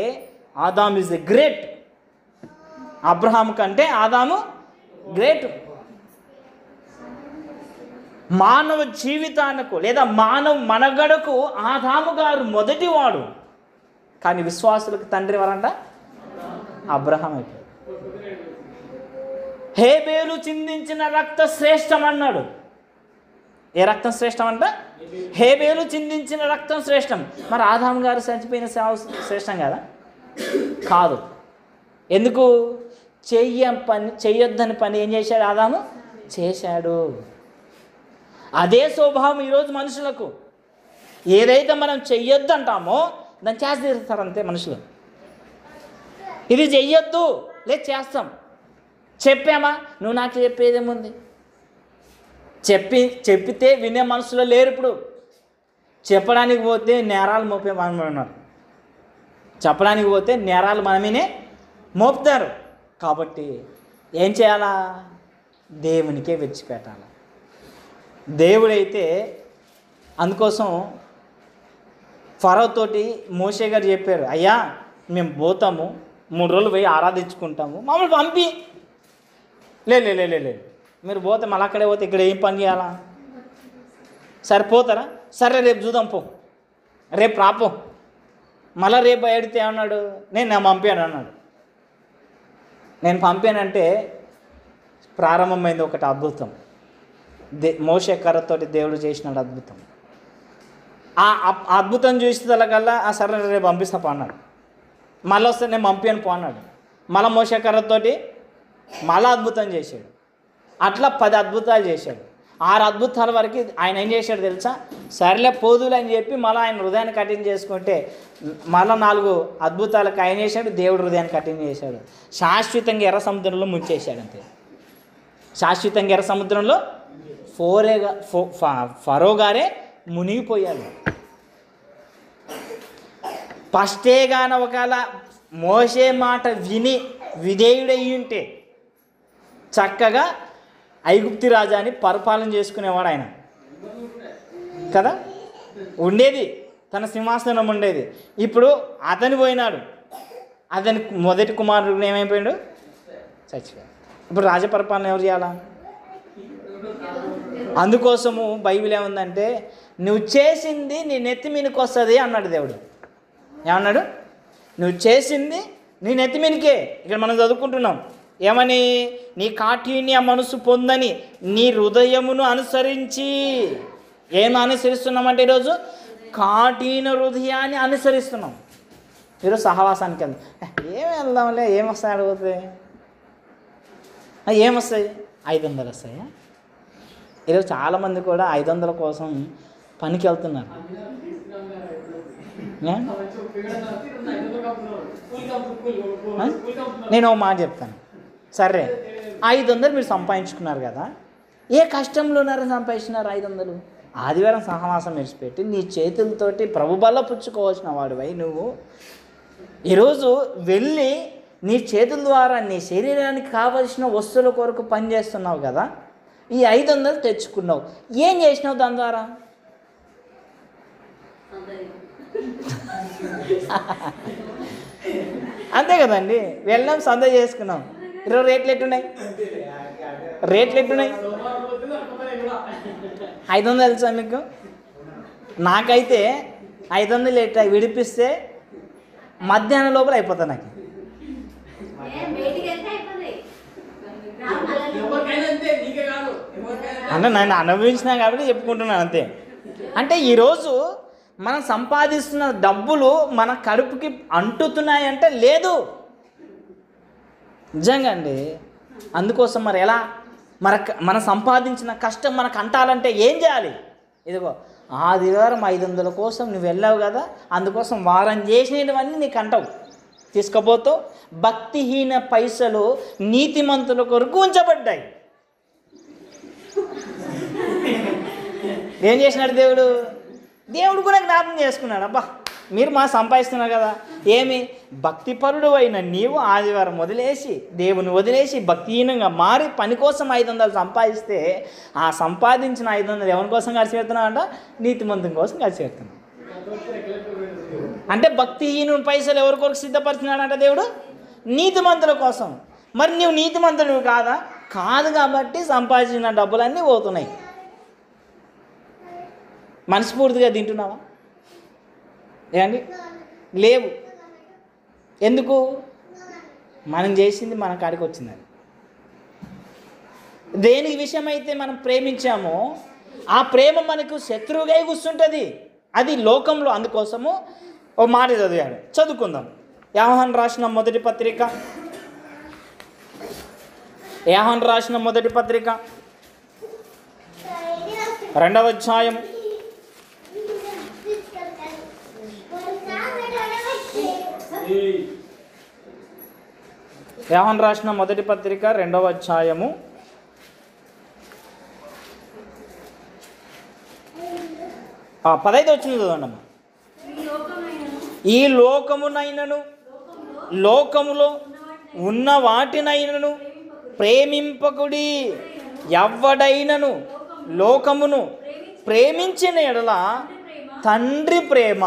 ఆదాము ఈజ్ ఎ గ్రేట్, అబ్రహాం కంటే ఆదాము గ్రేట్. మానవ జీవితానికి లేదా మానవ మనగడకు ఆదాము గారు మొదటివాడు. కానీ విశ్వాసులకు తండ్రి ఎవరంట, అబ్రహాం అయిపోయాడు. హేబేలు చిందించిన రక్త శ్రేష్టం అన్నాడు. ఏ రక్తం శ్రేష్టం అంట, హేబేలు చిందించిన రక్తం శ్రేష్టం. మరి ఆదాము గారు చనిపోయిన సేవ శ్రేష్టం కదా, కాదు. ఎందుకు, చెయ్యొద్దని పని ఏం చేశాడు, ఆదాము చేశాడు. అదే స్వభావం ఈరోజు మనుషులకు. ఏదైతే మనం చెయ్యొద్దు అంటామో దాన్ని చేసి తీరుస్తారు అంతే మనుషులు. ఇది చెయ్యొద్దు లేదు చేస్తాం. చెప్పామా, నువ్వు నాకు చెప్పేదేముంది, చెప్పితే వినే మనసులో లేరు. ఇప్పుడు చెప్పడానికి పోతే నేరాలు మోపే ఉన్నారు. చెప్పడానికి పోతే నేరాలు మనమేనే మోపుతారు. కాబట్టి ఏం చేయాలా, దేవునికే విడిచిపెట్టాలి. దేవుడైతే అందుకోసం ఫరోతోటి మోషే గారు చెప్పారు, అయ్యా మేము పోతాము 3 రోజులు పోయి ఆరాధించుకుంటాము, మమ్మల్ని పంపి. లేదు మీరు పోతే మళ్ళీ అక్కడే పోతే ఇక్కడ ఏం పని చేయాలా, సరే పోతారా, సరే రేపు చూద్దాం పో, రేపు రాపో. మళ్ళీ రేపు ఏడితే ఏమన్నాడు, నేను పంపాను అన్నాడు. నేను పంపానంటే ప్రారంభమైంది ఒకటి అద్భుతం. మోషే కర్రతోటి దేవుడు చేసినాడు అద్భుతం. ఆ అద్భుతం చూసేదలకల్లా సరే రేపు పంపిస్తా పో అన్నాడు. మళ్ళీ వస్తే నేను పంపాను పో అన్నాడు. మళ్ళీ మోషే కర్రతోటి మళ్ళీ అద్భుతం చేశాడు. అట్లా 10 అద్భుతాలు చేశాడు. 6 అద్భుతాల వరకు ఆయన ఏం చేశాడు తెలుసా, సరేలే పోదులు అని చెప్పి మళ్ళీ ఆయన హృదయాన్ని కఠిన చేసుకుంటే మళ్ళీ 4 అద్భుతాలకు ఆయన చేశాడు, దేవుడు హృదయాన్ని కఠిన చేశాడు. శాశ్వతంగా ఎర్ర సముద్రంలో ముంచేశాడు అంతే. శాశ్వతంగా ఎర్ర సముద్రంలో ఫరో గారే మునిగిపోయాడు. ఫస్టే గాన ఒకవేళ మోసే మాట విని విధేయుడయ్యి ఉంటే చక్కగా ఐగుప్తి రాజాని పరిపాలన చేసుకునేవాడు ఆయన కదా, ఉండేది తన సింహాసనం ఉండేది. ఇప్పుడు అతను పోయినాడు, అతని మొదటి కుమారుడు ఏమైపోయాడు, చచ్చిపోయాడు. ఇప్పుడు రాజపరిపాలన ఎవరు చేయాలా? అందుకోసము బైబిల్ ఏముందంటే, నువ్వు చేసింది నీ నెత్తి మీదకి వస్తుంది అన్నాడు దేవుడు. ఏమన్నాడు, నువ్వు చేసింది నీ నెత్తి మీదకే. ఇక్కడ మనం చదువుకుంటున్నాం ఏమని, నీ కాఠిన్య మనసు పొందని నీ హృదయమును అనుసరించి. ఏమి అనుసరిస్తున్నామంటే ఈరోజు కాఠిన హృదయాన్ని అనుసరిస్తున్నాం. ఈరోజు సహవాసానికి వెళ్దాం, ఏమి వెళ్దాంలే, ఏమొస్తాయి అడిగితే ఏమొస్తాయి, 500 వస్తాయా? ఈరోజు చాలామంది కూడా 500 కోసం పనికి వెళ్తున్నారు. నేను ఒక మాట చెప్తాను, సరే 500 మీరు సంపాదించుకున్నారు కదా, ఏ కష్టంలో ఉన్నారో సంపాదించినారు 500? ఆదివారం సహవాసం విడిచిపెట్టి నీ చేతులతోటి ప్రభు బల్ల పుచ్చుకోవాల్సిన వాడివై నువ్వు ఈరోజు వెళ్ళి నీ చేతుల ద్వారా నీ శరీరానికి కావలసిన వస్తువుల కొరకు పనిచేస్తున్నావు కదా, ఈ 500 తెచ్చుకున్నావు, ఏం చేసినావు దాని ద్వారా? అంతే కదండి, వెళ్ళాం సంద చేసుకున్నాం. ఈరోజు రేట్లు ఎట్టున్నాయి? 500 తెలుసా మీకు? నాకైతే 500 విడిపిస్తే మధ్యాహ్నం లోపల అయిపోతుంది నాకు. అంటే నన్ను అనుభవించినా కాబట్టి చెప్పుకుంటున్నాను అంతే. అంటే ఈరోజు మనం సంపాదిస్తున్న డబ్బులు మన కడుపుకి అంటుతున్నాయంటే లేదు, నిజంగా అండి. అందుకోసం మరి ఎలా మన సంపాదించిన కష్టం మనకు అంటాలంటే ఏం చేయాలి? ఇదిగో ఆదివారం 500 కోసం నువ్వు వెళ్ళావు కదా, అందుకోసం వారం చేసినవన్నీ నీకు అంటావు, తీసుకుపోతావు. భక్తిహీన పైసలు నీతిమంతుల కొరకు ఉంచబడ్డాయి. ఏం చేసినాడు దేవుడు? దేవుడు కూడా జ్ఞాపకం చేసుకున్నాడు, అబ్బా మీరు మా సంపాదిస్తున్నారు కదా, ఏమి భక్తిపరుడు అయిన నీవు ఆదివారం వదిలేసి దేవుని వదిలేసి భక్తిహీనంగా మారి పని కోసం 500 సంపాదిస్తే ఆ సంపాదించిన 500 ఎవరి కోసం ఖర్చు పెడుతున్నావు అంట? నీతిమంతుని కోసం ఖర్చు పెడుతున్నావు. అంటే భక్తిహీనుని పైసలు ఎవరి కొరకు సిద్ధపరిచినాడంట దేవుడు? నీతిమంతుల కోసం. మరి నువ్వు నీతిమంతుడు కాదా? కాదు కాబట్టి సంపాదించిన డబ్బులన్నీ పోతున్నాయి. మనస్ఫూర్తిగా తింటున్నావా? ఏమండి? లేవు. ఎందుకు? మనం చేసింది మన కాడికి వచ్చిందని. దేని విషయమైతే మనం ప్రేమించామో ఆ ప్రేమ మనకు శత్రువుగా కూర్చుంటుంది, అది లోకంలో. అందుకోసము ఓ మాట చదివాడు, చదువుకుందాం. యోహాను రాసిన మొదటి పత్రిక, యోహాను రాసిన మొదటి పత్రిక 2వ అధ్యాయం యోహాను రాసిన మొదటి పత్రిక 2వ అధ్యాయము 15వ వచనం చదవండి. ఈ లోకమునైనను లోకములో ఉన్న వాటినైనను ప్రేమింపకుడి. ఎవ్వడైనను లోకమును ప్రేమించిన ఎడల తండ్రి ప్రేమ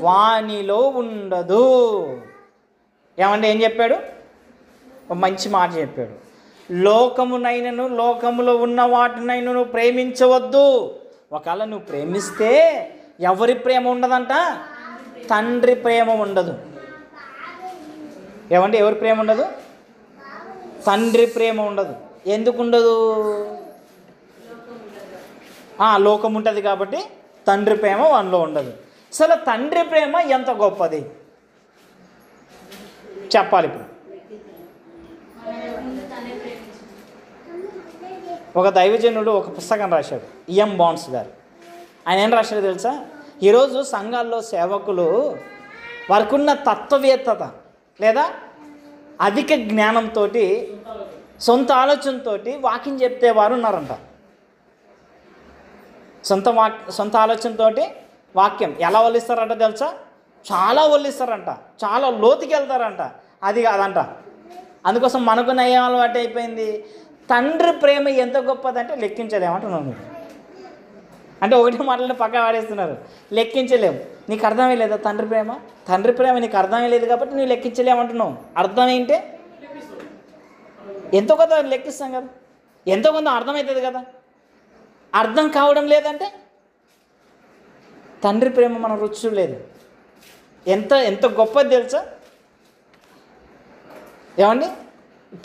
వానిలో ఉండదు. ఏమంటే ఏం చెప్పాడు? ఒక మంచి మాట చెప్పాడు. లోకమునైనను లోకములో ఉన్న వాటినైనను ప్రేమించవద్దు. ఒకవేళ నువ్వు ప్రేమిస్తే ఎవరి ప్రేమ ఉండదంట? తండ్రి ప్రేమ ఉండదు. ఏమంటే ఎవరి ప్రేమ ఉండదు? తండ్రి ప్రేమ ఉండదు. ఎందుకు ఉండదు? లోకం ఉంటుంది కాబట్టి తండ్రి ప్రేమ వానిలో ఉండదు. అసలు తండ్రి ప్రేమ ఎంత గొప్పది చెప్పాలి. ఇప్పుడు ఒక దైవజనుడు ఒక పుస్తకం రాశాడు, E.M. బాన్స్ గారు. ఆయన ఏం రాశాడు తెలుసా? ఈరోజు సంఘాల్లో సేవకులు వారికి ఉన్న తత్వవేత్తత లేదా అధిక జ్ఞానంతో సొంత ఆలోచనతో వాక్యం చెప్తే వారు ఉన్నారంట. సొంత ఆలోచనతో వాక్యం ఎలా వల్లిస్తారంట తెలుసా? చాలా వల్లిస్తారంట, చాలా లోతుకి వెళ్తారంట. అది కాదంట. అందుకోసం మనకున్న ఏం అలవాటు అయిపోయింది? తండ్రి ప్రేమ ఎంత గొప్పదంటే లెక్కించలేమంటున్నాను మీరు. అంటే ఒకటి మాటలను పక్క వాడేస్తున్నారు, లెక్కించలేము. నీకు అర్థమే లేదా తండ్రి ప్రేమ? తండ్రి ప్రేమ నీకు అర్థమే లేదు కాబట్టి నువ్వు లెక్కించలేమంటున్నావు. అర్థం ఏంటే ఎంతో కొంత లెక్కిస్తాం కదా, ఎంతో కొంత అర్థమవుతుంది కదా. అర్థం కావడం లేదంటే తండ్రి ప్రేమ మన రుచి లేదు. ఎంత గొప్పది తెలుసా? ఏమండి,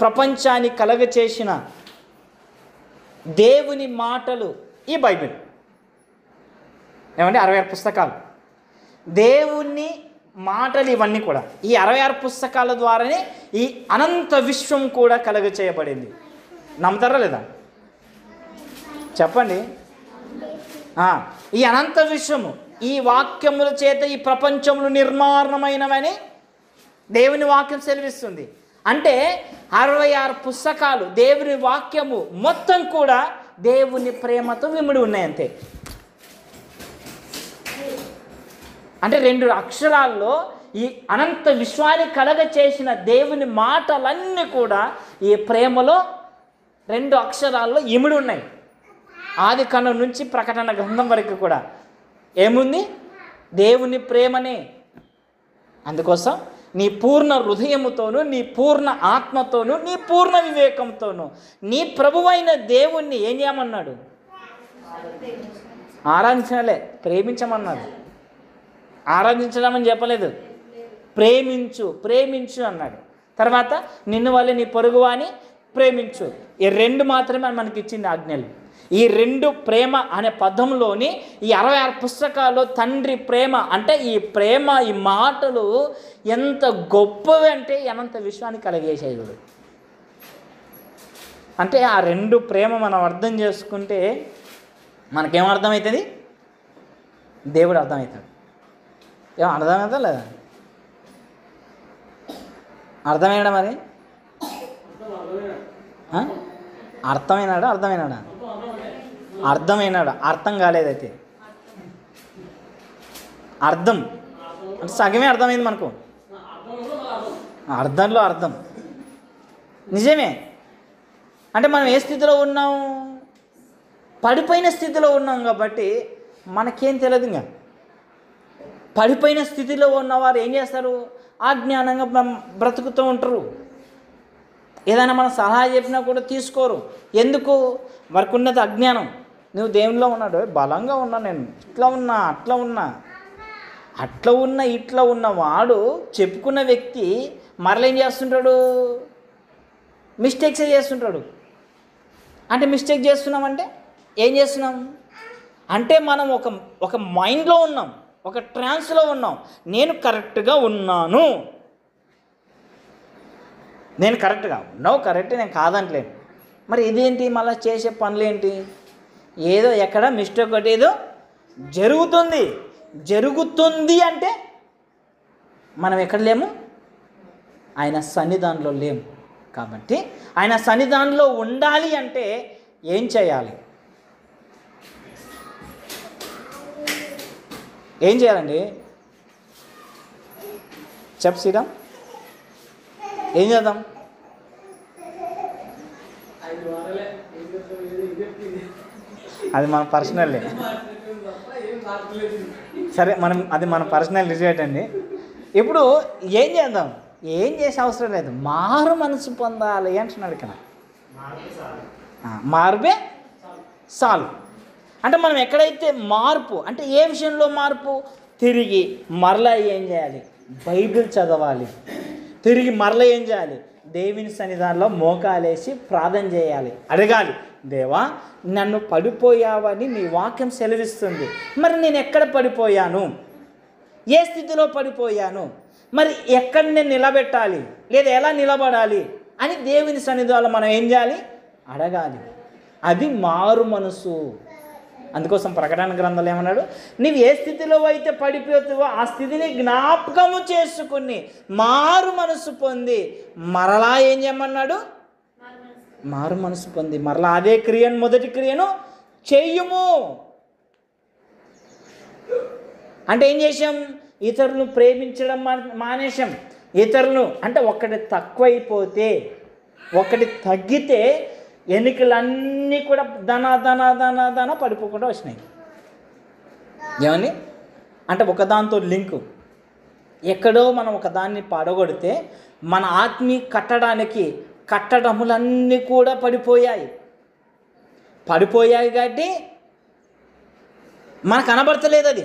ప్రపంచాన్ని కలగ చేసిన దేవుని మాటలు ఈ బైబిల్. ఏమండి, 66 పుస్తకాలు దేవుని మాటలు. ఇవన్నీ కూడా ఈ 66 పుస్తకాల ద్వారానే ఈ అనంత విశ్వం కూడా కలగ చేయబడింది. నమ్ముతారా లేదా చెప్పండి? ఈ అనంత విశ్వము ఈ వాక్యముల చేత ఈ ప్రపంచములు నిర్మాణమైనవని దేవుని వాక్యం సెలవిస్తుంది. అంటే 66 పుస్తకాలు దేవుని వాక్యము మొత్తం కూడా దేవుని ప్రేమతో విముడి ఉన్నాయి అంతే. అంటే 2 అక్షరాల్లో ఈ అనంత విశ్వాన్ని కలగ చేసిన దేవుని మాటలన్నీ కూడా ఈ ప్రేమలో 2 అక్షరాల్లో ఇమిడి ఉన్నాయి. ఆది కాండం నుంచి ప్రకటన గ్రంథం వరకు కూడా ఏముంది? దేవుని ప్రేమనే. అందుకోసం నీ పూర్ణ హృదయముతోనూ నీ పూర్ణ ఆత్మతోనూ నీ పూర్ణ వివేకంతోనూ నీ ప్రభువైన దేవుణ్ణి ఏం చేయమన్నాడు? ఆరాధించలే, ప్రేమించమన్నాడు. ఆరాధించడం అని చెప్పలేదు, ప్రేమించు అన్నాడు. తర్వాత నిన్ను వల్ల నీ పొరుగువాని ప్రేమించు. ఈ 2 మాత్రమే మనకి ఇచ్చింది ఆజ్ఞలు. ఈ 2 ప్రేమ అనే పదంలోని ఈ 66 పుస్తకాల్లో తండ్రి ప్రేమ అంటే ఈ ప్రేమ, ఈ మాటలు ఎంత గొప్పవి అంటే అనంత విశ్వాన్ని కలిగేసేది. అంటే ఆ 2 ప్రేమ మనం అర్థం చేసుకుంటే మనకేం అర్థమవుతుంది? దేవుడు అర్థమవుతాడు. ఏమో అర్థమవుతా లేదా? అర్థమైనాడా? మరి అర్థమైనాడా? అర్థం కాలేదైతే అర్థం అంటే సగమే అర్థమైంది మనకు. అర్థంలో అర్థం నిజమే. అంటే మనం ఏ స్థితిలో ఉన్నాము? పడిపోయిన స్థితిలో ఉన్నాం కాబట్టి మనకేం తెలియదు. ఇంకా పడిపోయిన స్థితిలో ఉన్నవారు ఏం చేస్తారు? అజ్ఞానంగా బ్రతుకుతూ ఉంటారు. ఏదైనా మనం సలహా చెప్పినా కూడా తీసుకోరు. ఎందుకు? వారికి ఉన్నది అజ్ఞానం. నువ్వు దేవునిలో ఉన్నాడు, బలంగా ఉన్నా, నేను ఇట్లా ఉన్నా అట్లా ఉన్నా ఇట్లా ఉన్నవాడు చెప్పుకున్న వ్యక్తి మరలేం చేస్తుంటాడు? మిస్టేక్సే చేస్తుంటాడు. అంటే మిస్టేక్ చేస్తున్నామంటే ఏం చేస్తున్నాం అంటే మనం ఒక మైండ్లో ఉన్నాం, ఒక ట్రాన్స్లో ఉన్నాం. నేను కరెక్ట్గా ఉన్నాను, నేను కరెక్ట్గా ఉన్నావు, కరెక్ట్, నేను కాదంటలేను. మరి ఇదేంటి? మళ్ళీ చేసే పనులేంటి? ఏదో ఎక్కడ మిస్టేక్ ఒకటి ఏదో జరుగుతుంది అంటే మనం ఎక్కడ లేము, ఆయన సన్నిధానంలో లేము. కాబట్టి ఆయన సన్నిధానంలో ఉండాలి అంటే ఏం చేయాలి? ఏం చేయాలండి? చెప్పు శ్రీరామ్, ఏం చేద్దాం? అది మన పర్సనల్, సరే అది మన పర్సనల్ రిజల్ట్ అండి. ఇప్పుడు ఏం చేద్దాం? ఏం చేసే అవసరం లేదు, మారు మనసు పొందాలి అంటున్నాడు ఇక్కడ. మార్పే చాలు అంటే మనం ఎక్కడైతే మార్పు అంటే ఏ విషయంలో మార్పు? తిరిగి మరలా ఏం చేయాలి? బైబిల్ చదవాలి. తిరిగి మరలా ఏం చేయాలి? దేవుని సన్నిధానంలో మోకాలేసి ప్రార్థన చేయాలి, అడగాలి, దేవా నన్ను పడిపోయావని నీ వాక్యం సెలవిస్తుంది, మరి నేను ఎక్కడ పడిపోయాను? ఏ స్థితిలో పడిపోయాను? మరి ఎక్కడ నేను నిలబెట్టాలి లేదా ఎలా నిలబడాలి అని దేవుని సన్నిధానంలో మనం ఏం చేయాలి? అడగాలి. అది మారు మనసు. అందుకోసం ప్రకటన గ్రంథంలో ఏమన్నాడు? నీవు ఏ స్థితిలో అయితే పడిపోతావో ఆ స్థితిని జ్ఞాపకము చేసుకుని మారు మనసు పొంది మరలా ఏం చేయమన్నాడు? మారు మనసు పొంది మరలా అదే క్రియను, మొదటి క్రియను చెయ్యము. అంటే ఏం చేసాం? ఇతరులను ప్రేమించడం మానేశాం. ఇతరులను అంటే ఒకటి తక్కువైపోతే, ఒకటి తగ్గితే ఎన్నికలన్నీ కూడా ధన పడిపోకుండా వచ్చినాయి. ఏమని అంటే ఒకదాంతో లింకు. ఎక్కడో మనం ఒకదాన్ని పడగొడితే మన ఆత్మీయ కట్టడములన్నీ కూడా పడిపోయాయి కాబట్టి మనకు కనబడతలేదు. అది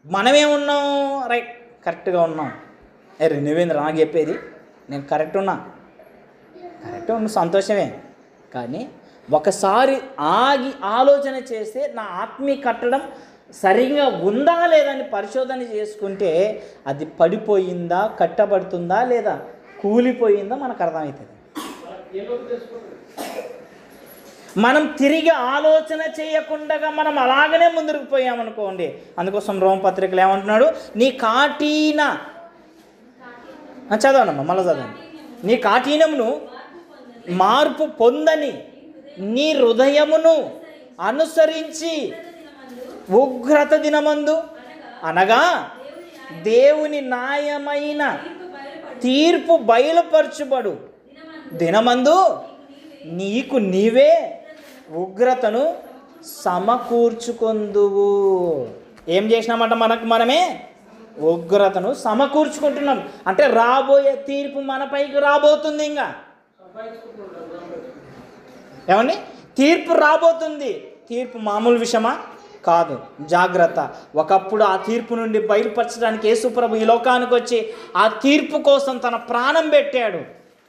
మనమేమున్నాం? రైట్, కరెక్ట్గా ఉన్నాం. నువ్వేంద్ర నాకు చెప్పేది? నేను కరెక్ట్ ఉన్నా సంతోషమే. కానీ ఒకసారి ఆగి ఆలోచన చేస్తే నా ఆత్మీయ కట్టడం సరిగా ఉందా లేదా అని పరిశోధన చేసుకుంటే అది పడిపోయిందా, కట్టబడుతుందా లేదా కూలిపోయిందా మనకు అర్థమవుతుంది. మనం తిరిగి ఆలోచన చేయకుండా మనం అలాగనే ముందుకు పోయామనుకోండి. అందుకోసం రోమపత్రికలు ఏమంటున్నాడు? నీ కాఠిన చదవనమ్మా, మళ్ళీ చదవండి. నీ కాఠినమును మార్పు పొందని నీ హృదయమును అనుసరించి ఉగ్రత దినమందు అనగా దేవుని న్యాయమైన తీర్పు బయలుపరచుబడు దినమందు నీకు నీవే ఉగ్రతను సమకూర్చుకొందువు. ఏం చేసినామంట? మనమే ఉగ్రతను సమకూర్చుకుంటున్నాం. అంటే రాబోయే తీర్పు మనపైకి రాబోతుంది. ఇంకా ఏమండి? తీర్పు రాబోతుంది. తీర్పు మామూలు విషయమా? కాదు. జాగ్రత్త. ఒకప్పుడు ఆ తీర్పు నుండి బయలుపరచడానికి యేసుప్రభు ఈ లోకానికి వచ్చి ఆ తీర్పు కోసం తన ప్రాణం పెట్టాడు.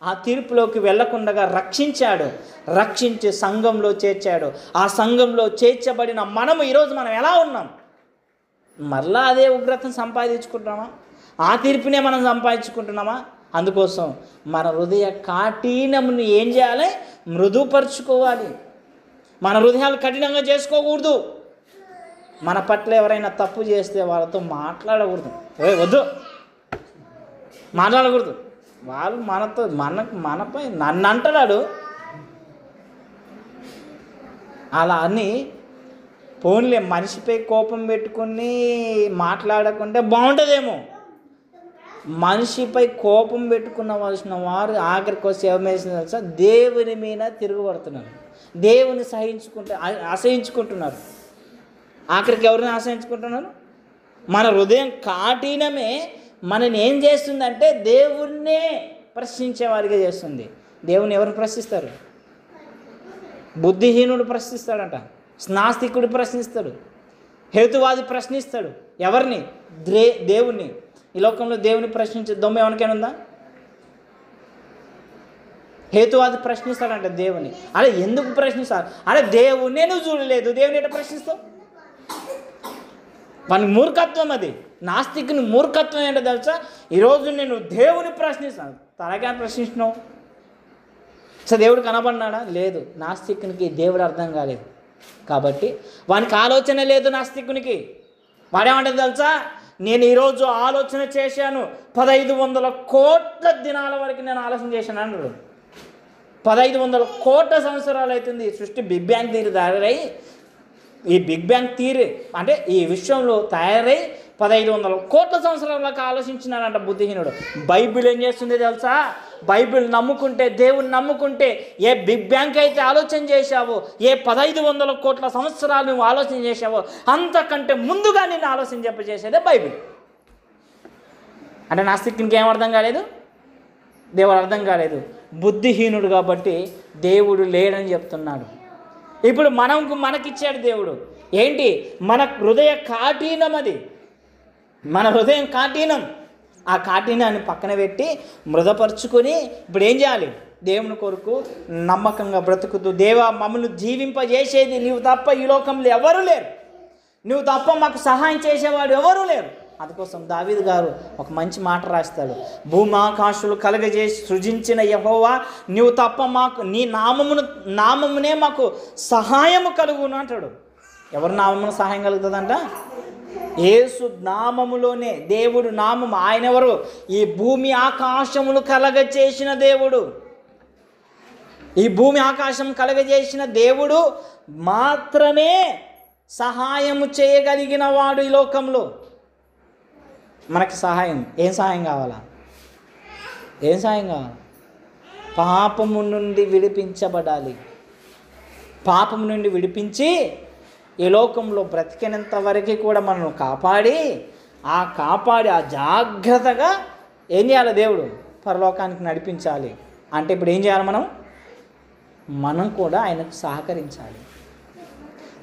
ఆ తీర్పులోకి వెళ్లకుండా రక్షించాడు. రక్షించి సంఘంలో చేర్చాడు. ఆ సంఘంలో చేర్చబడిన మనము ఈరోజు మనం ఎలా ఉన్నాం? మరలా అదే ఉగ్రతను సంపాదించుకుంటున్నామా? ఆ తీర్పునే మనం సంపాదించుకుంటున్నామా? అందుకోసం మన హృదయ కాఠినమును ఏం చేయాలి? మృదుపరుచుకోవాలి. మన హృదయాలు కఠినంగా చేసుకోకూడదు. మన పట్ల ఎవరైనా తప్పు చేస్తే వాళ్ళతో మాట్లాడకూడదు. మాట్లాడకూడదు. వాళ్ళు మనపై నన్ను అంటాడు అలా అని పోన్లే మనిషిపై కోపం పెట్టుకుని మాట్లాడకుంటే బాగుంటుందేమో. మనిషిపై కోపం పెట్టుకున్నవలసిన వారు ఆఖరికి వచ్చి ఏమేసిన దేవుని మీద తిరుగుబడుతున్నారు. దేవుని అసహించుకుంటున్నారు. ఆఖరికి ఎవరిని ఆశ్రయించుకుంటున్నారు? మన హృదయం కాఠినమే మనని ఏం చేస్తుందంటే దేవుణ్ణే ప్రశ్నించేవారిగా చేస్తుంది. దేవుని ఎవరిని ప్రశ్నిస్తారు? బుద్ధిహీనుడు ప్రశ్నిస్తాడంట, నాస్తికుడు ప్రశ్నిస్తాడు, హేతువాది ప్రశ్నిస్తాడు. ఎవరిని? దేవుణ్ణి. ఈ లోకంలో దేవుని ప్రశ్నించే దొమ్మ ఎవరికైనా ఉందా? హేతువాది ప్రశ్నిస్తాడంట దేవుని. అలా ఎందుకు ప్రశ్నిస్తారు? అలా దేవుణ్ణే నువ్వు చూడలేదు, దేవుని ఎట్లా ప్రశ్నిస్తావు? వాని మూర్ఖత్వం అది. నాస్తికుని మూర్ఖత్వం ఏంటో తెలుసా? ఈరోజు నేను దేవుని ప్రశ్నిస్తాను. తనగా ప్రశ్నించినావు? సో దేవుడు కనబడినాడా? లేదు. నాస్తికునికి దేవుడు అర్థం కాలేదు. కాబట్టి వానికి ఆలోచన లేదు నాస్తికునికి. వాడేమంటే తెలుసా, నేను ఈరోజు ఆలోచన చేశాను, 1500 కోట్ల దినాల వరకు నేను ఆలోచన చేశాను అన్నాడు. 1500 కోట్ల సంవత్సరాలు అవుతుంది సృష్టి బిగ్ బ్యాంగ్ థియరీ తయారై, ఈ బిగ్ బ్యాంగ్ థియరీ అంటే ఈ విశ్వంలో తయారై 1500 కోట్ల సంవత్సరాలకు ఆలోచించినాడంట బుద్ధిహీనుడు. బైబిల్ ఏం చేస్తుంది తెలుసా, బైబిల్ నమ్ముకుంటే, దేవుని నమ్ముకుంటే, ఏ బిగ్ బ్యాంగ్ అయితే ఆలోచన చేశావో, ఏ 1500 కోట్ల సంవత్సరాలు నువ్వు ఆలోచన చేశావో అంతకంటే ముందుగా నేను ఆలోచన చేసేదే బైబిల్. అంటే నాస్తికునికి ఏం అర్థం కాలేదు, దేవుడు అర్థం కాలేదు, బుద్ధిహీనుడు కాబట్టి దేవుడు లేడని చెప్తున్నాడు. ఇప్పుడు మనకిచ్చాడు దేవుడు ఏంటి, మన హృదయ కాఠినం, అది మన హృదయం కాఠినం. ఆ కాఠినాన్ని పక్కన పెట్టి మృదపరుచుకొని ఇప్పుడు ఏం చేయాలి, దేవుని కొరకు నమ్మకంగా బ్రతుకుతూ, దేవా మమ్మల్ని జీవింపజేసేది నీవు తప్ప ఈ లోకంలో ఎవరు లేరు, నువ్వు తప్ప మాకు సహాయం చేసేవాడు ఎవరూ లేరు. అందుకోసం దావీదు గారు ఒక మంచి మాట రాస్తాడు, భూమాకాశులు కలగజేసి సృజించిన యెహోవా నీవు తప్ప మాకు నీ నామమునే మాకు సహాయము కలుగును అంటాడు. ఎవరి నామమున సహాయం కలుగుతుందంట, యేసు నామములోనే. దేవుడు నామము, ఆయన ఎవరు, ఈ భూమి ఆకాశములు కలగచేసిన దేవుడు. ఈ భూమి ఆకాశం కలగజేసిన దేవుడు మాత్రమే సహాయము చేయగలిగిన వాడు ఈ లోకంలో. మనకి సహాయం, ఏం సహాయం కావాలా, ఏం సహాయం కావాలి, పాపము నుండి విడిపించబడాలి. పాపము నుండి విడిపించి ఈ లోకంలో బ్రతికినంత వరకు కూడా మనల్ని కాపాడి ఆ జాగ్రత్తగా ఏం చేయాలి, దేవుడు పరలోకానికి నడిపించాలి. అంటే ఇప్పుడు ఏం చేయాలి, మనం కూడా ఆయనకు సహకరించాలి.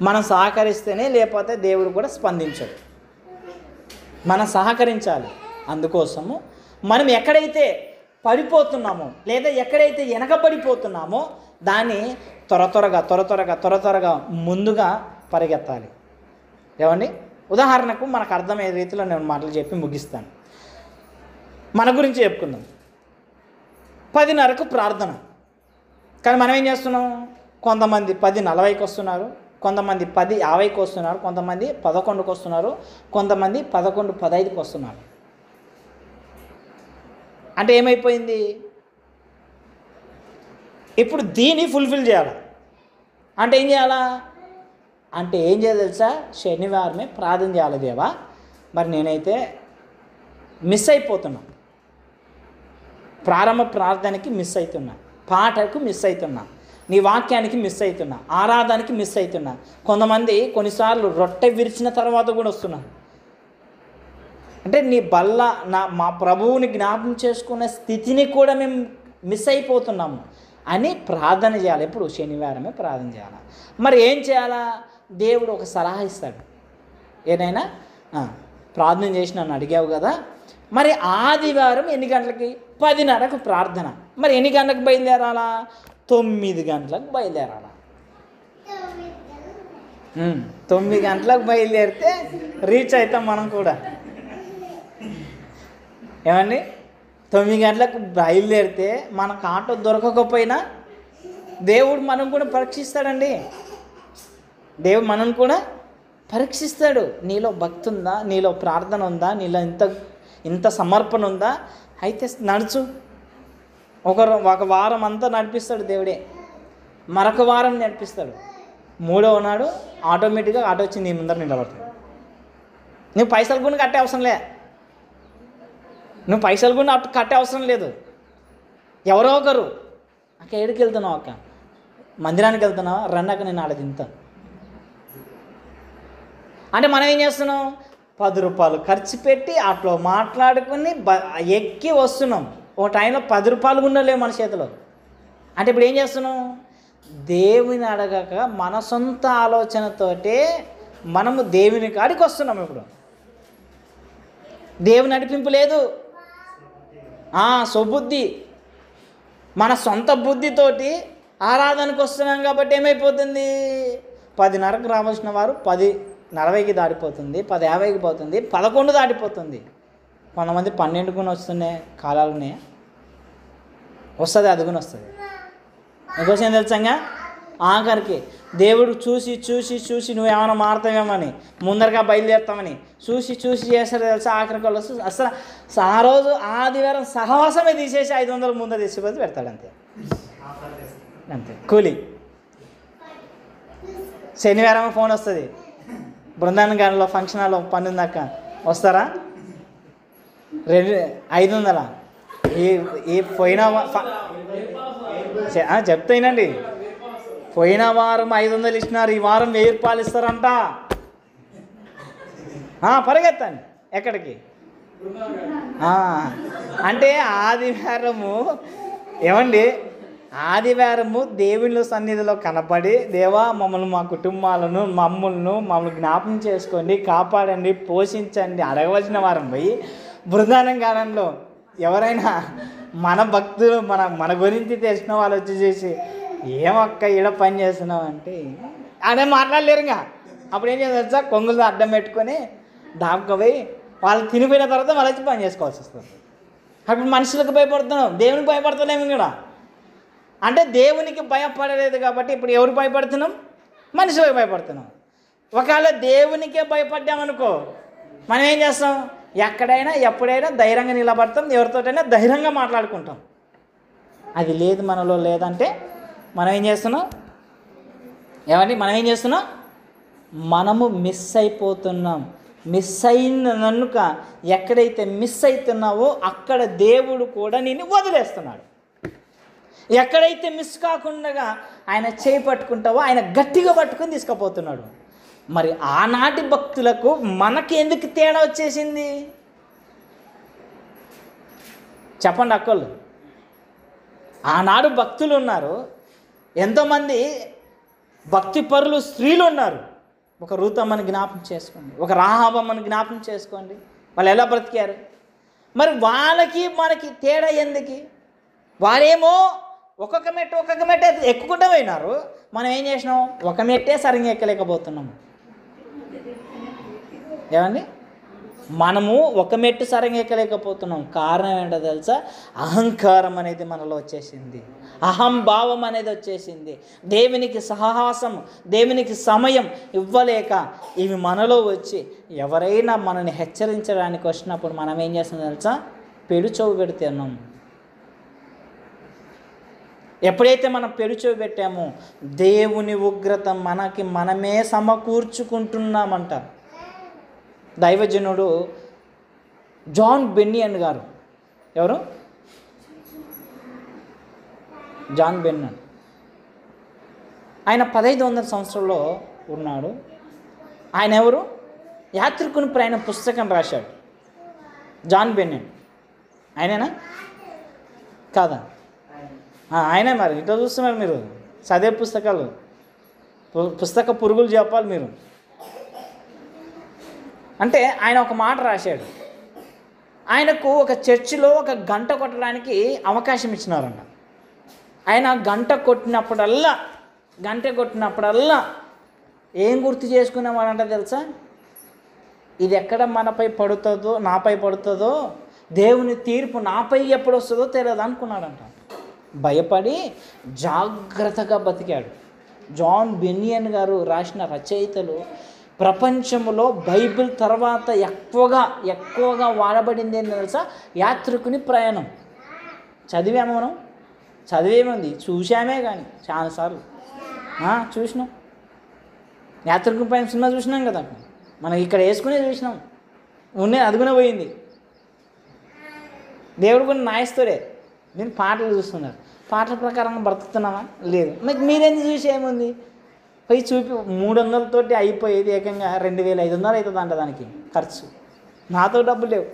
మనం సహకరిస్తేనే, లేకపోతే దేవుడు కూడా స్పందించడు. మనం సహకరించాలి. అందుకోసము మనం ఎక్కడైతే పడిపోతున్నామో లేదా ఎక్కడైతే వెనకబడిపోతున్నామో దాన్ని త్వరగా ముందుగా పరిగెత్తాలి. ఏమండి, ఉదాహరణకు మనకు అర్థమయ్యే రీతిలో నేను మాటలు చెప్పి ముగిస్తాను. మన గురించి చెప్పుకుందాం. 10:30కు ప్రార్థన, కానీ మనం ఏం చేస్తున్నాం, కొంతమంది 10:40కి వస్తున్నారు, కొంతమంది 10:50కి వస్తున్నారు, కొంతమంది 11కి వస్తున్నారు, కొంతమంది 11:15కి వస్తున్నారు. అంటే ఏమైపోయింది, ఇప్పుడు దీన్ని ఫుల్ఫిల్ చేయాలి. అంటే ఏం చేయాలా, అంటే ఏం చేయాలి తెలుసా, శనివారమే ప్రార్థన చేయాలి. దేవా మరి నేనైతే మిస్ అయిపోతున్నా, ప్రారంభ ప్రార్థనకి మిస్ అవుతున్నా, పాటకు మిస్ అవుతున్నా, నీ వాక్యానికి మిస్ అవుతున్నా, ఆరాధనకి మిస్ అవుతున్నా. కొంతమంది కొన్నిసార్లు రొట్టె విరిచిన తర్వాత కూడా వస్తున్నారు. అంటే నీ బల్ల మా ప్రభువుని జ్ఞాపకం చేసుకునే స్థితిని కూడా మేము మిస్ అయిపోతున్నాము అని ప్రార్థన చేయాలి. ఎప్పుడు శనివారమే ప్రార్థన చేయాలి. మరి ఏం చేయాలా, దేవుడు ఒక సలహా ఇస్తాడు. ఏదైనా ప్రార్థన చేసి నన్ను అడిగావు కదా, మరి ఆదివారం ఎన్ని గంటలకి, 10:30కు ప్రార్థన. మరి ఎన్ని గంటలకు బయలుదేరాలా, 9 గంటలకు బయలుదేరాలా. 9 గంటలకు బయలుదేరితే రీచ్ అవుతాం మనం కూడా. ఏమండి, 9 గంటలకు బయలుదేరితే మనకు ఆటో దొరకకపోయినా దేవుడు మనం కూడా పరీక్షిస్తాడండి. దేవుడు మనం కూడా పరీక్షిస్తాడు. నీలో భక్తి ఉందా, నీలో ప్రార్థన ఉందా, నీలో ఇంత సమర్పణ ఉందా, అయితే నడుచు. ఒక వారం అంతా నడిపిస్తాడు దేవుడే, మరొక వారం నడిపిస్తాడు. 3వ నాడు ఆటోమేటిక్గా ఆటో వచ్చి నీ ముందర నిలబడతాడు. నువ్వు పైసలు కూడా కట్టే అవసరం లేదు. ఎవరో ఒకరు, అక్క ఏడికి వెళ్తున్నావు, అక్క మందిరానికి వెళ్తున్నావా, రండాక నేను ఆడ తింటా అంటే మనం ఏం చేస్తున్నాం, 10 రూపాయలు ఖర్చు పెట్టి అట్లా మాట్లాడుకుని ఎక్కి వస్తున్నాం. ఓ టైంలో 10 రూపాయలు ఉండలేవు మన చేతిలో. అంటే ఇప్పుడు ఏం చేస్తున్నాం, దేవుని అడగక మన సొంత ఆలోచనతోటే మనము దేవుని కాడికి వస్తున్నాం. ఇప్పుడు దేవుని నడిపింపు లేదు, స్వబుద్ధి, మన సొంత బుద్ధితోటి ఆరాధనకు వస్తున్నాం. కాబట్టి ఏమైపోతుంది, 10:30కు రావాల్సిన వారు 10:40కి దాటిపోతుంది, 10:50కి పోతుంది, 11 దాటిపోతుంది. కొంతమంది 12కు వస్తున్నాయి, కాలాలు ఉన్నాయి, వస్తుంది, అది కూడా వస్తుంది. ఇంకోసం ఏం తెలుసంగా, ఆఖరికి దేవుడు చూసి చూసి చూసి నువ్వేమైనా మారుతావేమని ముందరగా బయలుదేరుతామని చూసి చూసి చేస్తారు తెలుసా. ఆఖరికి వాళ్ళు అసలు ఆ రోజు ఆదివారం సహవాసమే తీసేసి 500 ముందర తీసిపోతే పెడతాడు. అంతే అంతే కూలి. శనివారం ఫోన్ వస్తుంది, బృందావన గారిలో ఫంక్షన్ హాల్లో పని ఉందాక వస్తారా 500 ఈ పోయిన చెప్తాయినండి. పోయిన వారం 500 ఇచ్చినారు, ఈ వారం 1000 రూపాయలు ఇస్తారంట. పరిగెత్తండి. ఎక్కడికి? అంటే ఆదివారము ఏమండి, ఆదివారము దేవుని సన్నిధిలో కనపడి, దేవా మమ్మల్ని, మా కుటుంబాలను, మమ్మల్ని జ్ఞాపకం చేసుకోండి, కాపాడండి, పోషించండి అడగవలసిన వారం పోయి బృందావన గానంలో ఎవరైనా మన భక్తులు మన గురించి తెలిసిన వాళ్ళు వచ్చి చేసి ఏమక్క ఈడ పని చేస్తున్నావు అంటే అదే మాట్లాడలేరుగా. అప్పుడు ఏం చేస్తారు సార్, కొంగులతో అడ్డం పెట్టుకొని దాపుకపోయి వాళ్ళు తినిపోయిన తర్వాత మళ్ళీ వచ్చి పని చేసుకోవాల్సి వస్తుంది. అప్పుడు మనుషులకు భయపడుతున్నాం, దేవునికి భయపడతలేము కూడా. అంటే దేవునికి భయపడలేదు కాబట్టి ఇప్పుడు ఎవరు భయపడుతున్నాం? మనుషులకు భయపడుతున్నాం. ఒకవేళ దేవునికే భయపడ్డామనుకో మనం ఏం చేస్తాం? ఎక్కడైనా ఎప్పుడైనా ధైర్యంగా నిలబడతాం, ఎవరితోటైనా ధైర్యంగా మాట్లాడుకుంటాం. అది లేదు మనలో. లేదంటే మనం ఏం చేస్తున్నాం? ఏమండి మనం ఏం చేస్తున్నాం? మనము మిస్ అయిపోతున్నాం. మిస్ అయినందుక ఎక్కడైతే మిస్ అవుతున్నావో అక్కడ దేవుడు కూడా నిన్ను వదిలేస్తున్నాడు. ఎక్కడైతే మిస్ కాకుండా ఆయన చేయి పట్టుకుంటావో ఆయన గట్టిగా పట్టుకొని తీసుకుపోతున్నాడు. మరి ఆనాటి భక్తులకు మనకి ఎందుకు తేడా వచ్చేసింది చెప్పండి అక్కలు? ఆనాడు భక్తులు ఉన్నారు, ఎంతోమంది భక్తి పరులు స్త్రీలు ఉన్నారు. ఒక రూతమ్మని జ్ఞాపకం చేసుకోండి, ఒక రాహాబమ్మని జ్ఞాపకం చేసుకోండి, వాళ్ళు ఎలా బ్రతికారు. మరి వాళ్ళకి మనకి తేడా ఎందుకు? వారేమో ఒక్కొక్క మెట్టు ఎక్కుకుంటూ పోయినారు, మనం ఏం చేసినాం? ఒక మెట్టే సరిగ్గా ఎక్కలేకపోతున్నాము. ఏమండి, మనము ఒక మెట్టు సరిగ్గా ఎక్కలేకపోతున్నాం. కారణం ఏంటో తెలుసా? అహంకారం అనేది మనలో వచ్చేసింది, అహంభావం అనేది వచ్చేసింది. దేవునికి సాహసం, దేవునికి సమయం ఇవ్వలేక ఇవి మనలో వచ్చి ఎవరైనా మనల్ని హెచ్చరించడానికి వచ్చినప్పుడు మనం ఏం చేస్తాం తెలుసా? పెడుచోవు పెడుతున్నాం. ఎప్పుడైతే మనం పెడుచోవు పెట్టామో దేవుని ఉగ్రత మనమే సమకూర్చుకుంటున్నామంట. దైవజనుడు జాన్ బెన్నియన్ గారు, ఎవరు? జాన్ బెన్నియన్. ఆయన 1500 సంవత్సరంలో ఉన్నాడు. ఆయన ఎవరు? యాత్రికుని ప్రయాణ పుస్తకం రాశాడు జాన్ బెన్నియన్. ఆయనేనా కాదా? ఆయనే. మరి ఇట్లా చూస్తున్నారు మీరు, చదివే పుస్తకాలు, పుస్తక పురుగులు చెప్పాలి మీరు. అంటే ఆయన ఒక మాట రాశాడు. ఆయనకు ఒక చర్చిలో ఒక గంట కొట్టడానికి అవకాశం ఇచ్చినారంట. ఆయన గంట కొట్టినప్పుడల్లా ఏం గుర్తు చేసుకునేవాడంట తెలుసా? ఇది ఎక్కడ నాపై పడుతుందో, దేవుని తీర్పు నాపై ఎప్పుడు వస్తుందో తెలియదు అనుకున్నాడంట. భయపడి జాగ్రత్తగా బతికాడు. జాన్ బెన్నియన్ గారు రాసిన రచయితలు ప్రపంచంలో బైబిల్ తర్వాత ఎక్కువగా వాడబడింది ఏంటి తెలుసా? యాత్రికుని ప్రయాణం. చదివాము మనం, చదివేముంది, చూసామే కానీ చాలాసార్లు చూసినాం. యాత్రికుని ప్రయాణం సినిమా చూసినాం కదా, మనం ఇక్కడ వేసుకునే చూసినాం, అది కూడా పోయింది. దేవుడు కూడా నాయస్తుడే. నేను పాటలు చూస్తున్నారు, పాటల ప్రకారంగా బ్రతుకుతున్నామా? లేదు. మీకు మీరేంది చూసి ఏముంది? పోయి చూపి 300తోటి అయిపోయేది ఏకంగా 2500 అవుతుంది అంట దానికి ఖర్చు. నాతో డబ్బులు లేవు,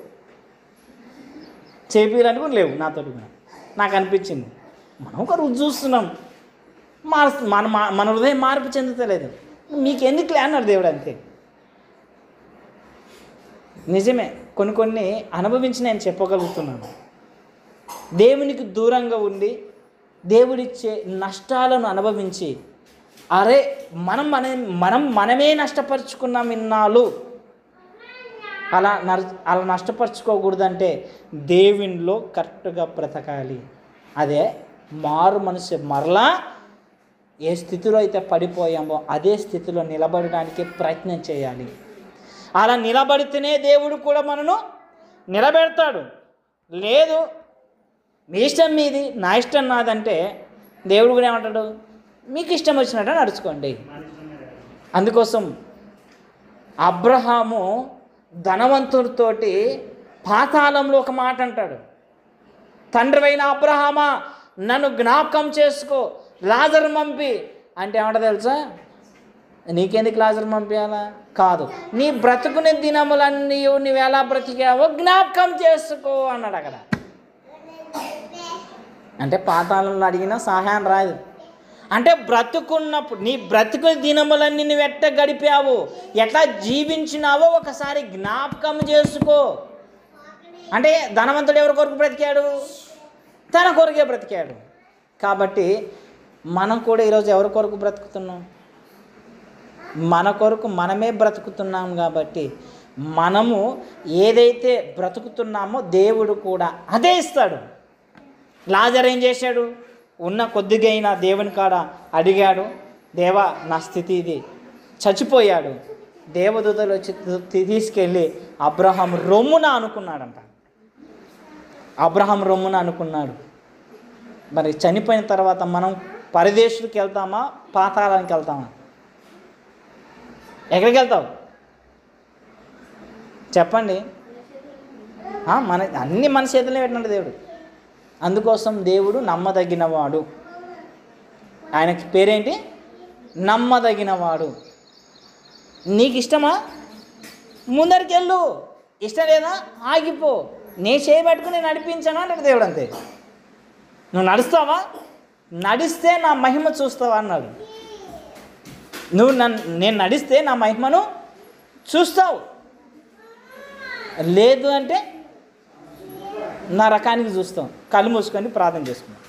చేపియాలంటే కూడా లేవు నాతో కూడా. నాకు అనిపించింది మనం ఒక రుచి చూస్తున్నాం, మన హృదయం మార్పు చెందుతలేదు. మీకు ఎందుకులే అన్నాడు దేవుడు. అంతే, నిజమే. కొన్ని అనుభవించి నేను చెప్పగలుగుతున్నాను. దేవునికి దూరంగా ఉండి దేవుడిచ్చే నష్టాలను అనుభవించి, అరే మనమే నష్టపరుచుకున్నాం ఇన్నాళ్ళు, అలా నష్టపరుచుకోకూడదంటే దేవునిలో కరెక్ట్గా బ్రతకాలి. అదే మారు మనసు, మరలా ఏ స్థితిలో అయితే పడిపోయామో అదే స్థితిలో నిలబడడానికి ప్రయత్నం చేయాలి. అలా నిలబడితేనే దేవుడు కూడా మనను నిలబెడతాడు. లేదు మీ ఇష్టం మీది నా ఇష్టం నాదంటే దేవుడు కూడా ఏమంటాడు, మీకు ఇష్టం వచ్చినట్టు నడుచుకోండి. అందుకోసం అబ్రహాము ధనవంతుడితోటి పాతాళంలో ఒక మాట అంటాడు, తండ్రివైన అబ్రహామా నన్ను జ్ఞాపకం చేసుకో, లాజరు పంపి అంటే ఏమంట తెలుసా, నీకెందుకు లాజరు పంపించాలా కాదు, నీ బ్రతుకునే దినములన్నీ నువ్వు ఎలా బ్రతికావో జ్ఞాపకం చేసుకో అన్నాడు అక్కడ. అంటే పాతాళంలో అడిగినా సహాయం రాదు. అంటే బ్రతుకున్నప్పుడు నీ బ్రతుకు దినములన్నీ నువ్వు ఎట్ట గడిపావు, ఎట్లా జీవించినావో ఒకసారి జ్ఞాపకం చేసుకో. అంటే ధనవంతుడు ఎవరి కొరకు బ్రతికాడు, తన కొరకే బ్రతికాడు. కాబట్టి మనం కూడా ఈరోజు ఎవరి కొరకు బ్రతుకుతున్నాం, మన కొరకు మనమే బ్రతుకుతున్నాం. కాబట్టి మనము ఏదైతే బ్రతుకుతున్నామో దేవుడు కూడా అదే ఇస్తాడు. లాజరు ఏం చేశాడు, ఉన్న కొద్దిగా అయినా దేవుని కాడ అడిగాడు, దేవా నా స్థితి ఇది, చచ్చిపోయాడు. దేవదూతలు వచ్చి తీసుకెళ్ళి అబ్రహాం రొమ్మున అనుకున్నాడంట. అబ్రహాం రొమ్మున అనుకున్నాడు. మరి చనిపోయిన తర్వాత మనం పరదేశులకు వెళ్తామా, పాతాళానికి వెళ్తామా? ఎక్కడికి వెళ్తావు చెప్పండి? మన అన్ని మన చేతుల్లో పెట్టినాడు దేవుడు. అందుకోసం దేవుడు నమ్మదగినవాడు. ఆయనకి పేరేంటి, నమ్మదగినవాడు. నీకు ఇష్టమా, ముందరికి వెళ్ళు. ఇష్టం లేదా ఆగిపో, నేను చేయబట్టుకుని నడిపించాను అంటే దేవుడు. అంతే. నువ్వు నడుస్తావా, నడిస్తే నా మహిమ చూస్తావా అన్నాడు. నేను నడిస్తే నా మహిమను చూస్తావు, లేదు అంటే నా రకానికి చూస్తాం. కళ్ళు మూసుకొని ప్రార్థన చేసుకున్నాం.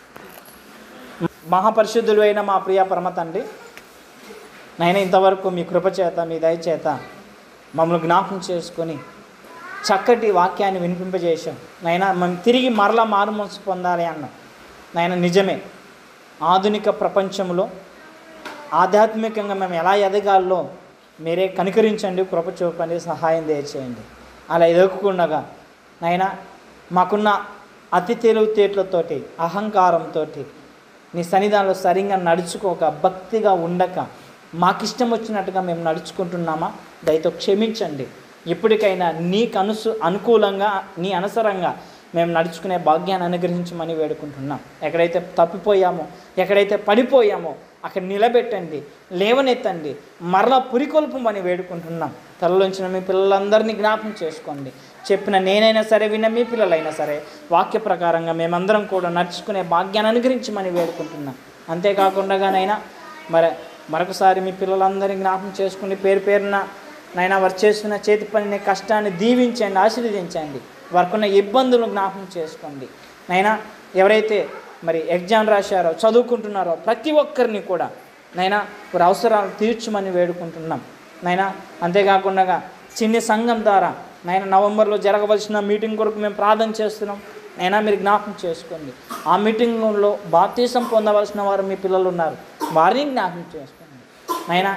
మహాపరిశుద్ధులు అయిన మా ప్రియ పరమ తండ్రి, నైనా ఇంతవరకు మీ కృపచేత మీ దయచేత మమ్మల్ని జ్ఞాపకం చేసుకొని చక్కటి వాక్యాన్ని వినిపింపజేశాం. నైనా మేము తిరిగి మరలా మారుమనసు పొందాలి అన్నాం. నైనా నిజమే, ఆధునిక ప్రపంచంలో ఆధ్యాత్మికంగా మేము ఎలా ఎదగాలో మీరే కనికరించండి, కృప చూపండి, సహాయం దయచేయండి. అలా ఎదగకుండగా నైనా మాకున్న అతి తెలివితేటలతోటి అహంకారంతో నీ సన్నిధానంలో సరిగ్గా నడుచుకోక, భక్తిగా ఉండక, మాకిష్టం వచ్చినట్టుగా మేము నడుచుకుంటున్నామా దయతో క్షమించండి. ఇప్పటికైనా నీకు అనుకూలంగా నీ అనుసరంగా మేము నడుచుకునే భాగ్యాన్ని అనుగ్రహించమని వేడుకుంటున్నాం. ఎక్కడైతే తప్పిపోయామో, ఎక్కడైతే పడిపోయామో అక్కడ నిలబెట్టండి, లేవనెత్తండి, మరలా పురికొల్పమని వేడుకుంటున్నాం. తలలోంచిన మీ పిల్లలందరినీ జ్ఞాపకం చేసుకోండి. చెప్పిన నేనైనా సరే, విన్న మీ పిల్లలైనా సరే వాక్య ప్రకారంగా మేమందరం కూడా నడుచుకునే భాగ్యాన్ని అనుగ్రహించమని వేడుకుంటున్నాం. అంతేకాకుండానైనా మరొకసారి మీ పిల్లలందరినీ జ్ఞాపకం చేసుకుని పేరు పేరున నైనా వారు చేస్తున్న చేతి పనిని కష్టాన్ని దీవించండి, ఆశీర్వదించండి. వారికున్న ఇబ్బందులను జ్ఞాపకం చేసుకోండి. నైనా ఎవరైతే మరి ఎగ్జామ్ రాశారో, చదువుకుంటున్నారో ప్రతి ఒక్కరిని కూడా నైనా వారి అవసరాలు తీర్చమని వేడుకుంటున్నాం. నైనా అంతేకాకుండా చిన్ని సంఘం ద్వారా నైనా నవంబర్లో జరగవలసిన మీటింగ్ కొరకు మేము ప్రార్థన చేస్తున్నాం. నైనా మీరు జ్ఞాపకం చేసుకోండి. ఆ మీటింగ్లో బాప్తీసం పొందవలసిన వారు మీ పిల్లలు ఉన్నారు, వారిని జ్ఞాపకం చేసుకోండి. నైనా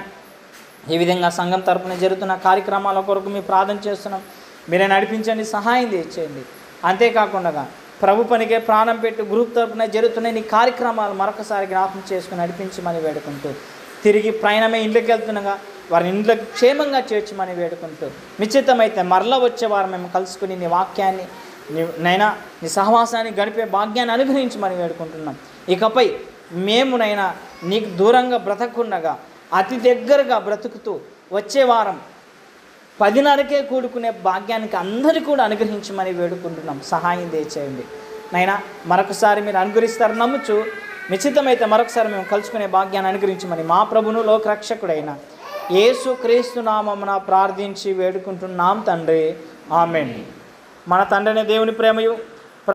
ఈ విధంగా సంఘం తరపున జరుగుతున్న కార్యక్రమాల కొరకు మేము ప్రార్థన చేస్తున్నాం. మీరే నడిపించండి, సహాయం చేయండి. అంతేకాకుండా ప్రభు పనికే ప్రాణం పెట్టి గ్రూప్ తరపున జరుగుతున్న ఈ కార్యక్రమాలు మరొకసారి జ్ఞాపకం చేసుకుని నడిపించమని వేడుకుంటూ, తిరిగి ప్రయాణమే ఇంట్లోకి వెళ్తుండగా వారిని ఇంట్లోకి క్షేమంగా చేర్చమని వేడుకుంటూ, నిశ్చితమైతే మరలా వచ్చేవారు మేము కలుసుకుని నీ వాక్యాన్ని నైనా నీ సహవాసాన్ని గడిపే భాగ్యాన్ని అనుగ్రహించమని వేడుకుంటున్నాం. ఇకపై మేమునైనా నీకు దూరంగా బ్రతకుండగా అతి దగ్గరగా బ్రతుకుతూ వచ్చే వారం 10:30కే కూడుకునే భాగ్యానికి అందరికీ కూడా అనుగ్రహించమని వేడుకుంటున్నాం. సహాయం దయచేయండి. నైనా మరొకసారి మీరు అనుగ్రహిస్తారు నమ్ముచు, నిశ్చితమైతే మరొకసారి మేము కలుసుకునే భాగ్యాన్ని అనుగ్రహించమని మా ప్రభును లోకరక్షకుడైన యేసు క్రీస్తు నామమున ప్రార్థించి వేడుకుంటున్నాం తండ్రి. ఆమేన్. మన తండ్రిని దేవుని ప్రేమయు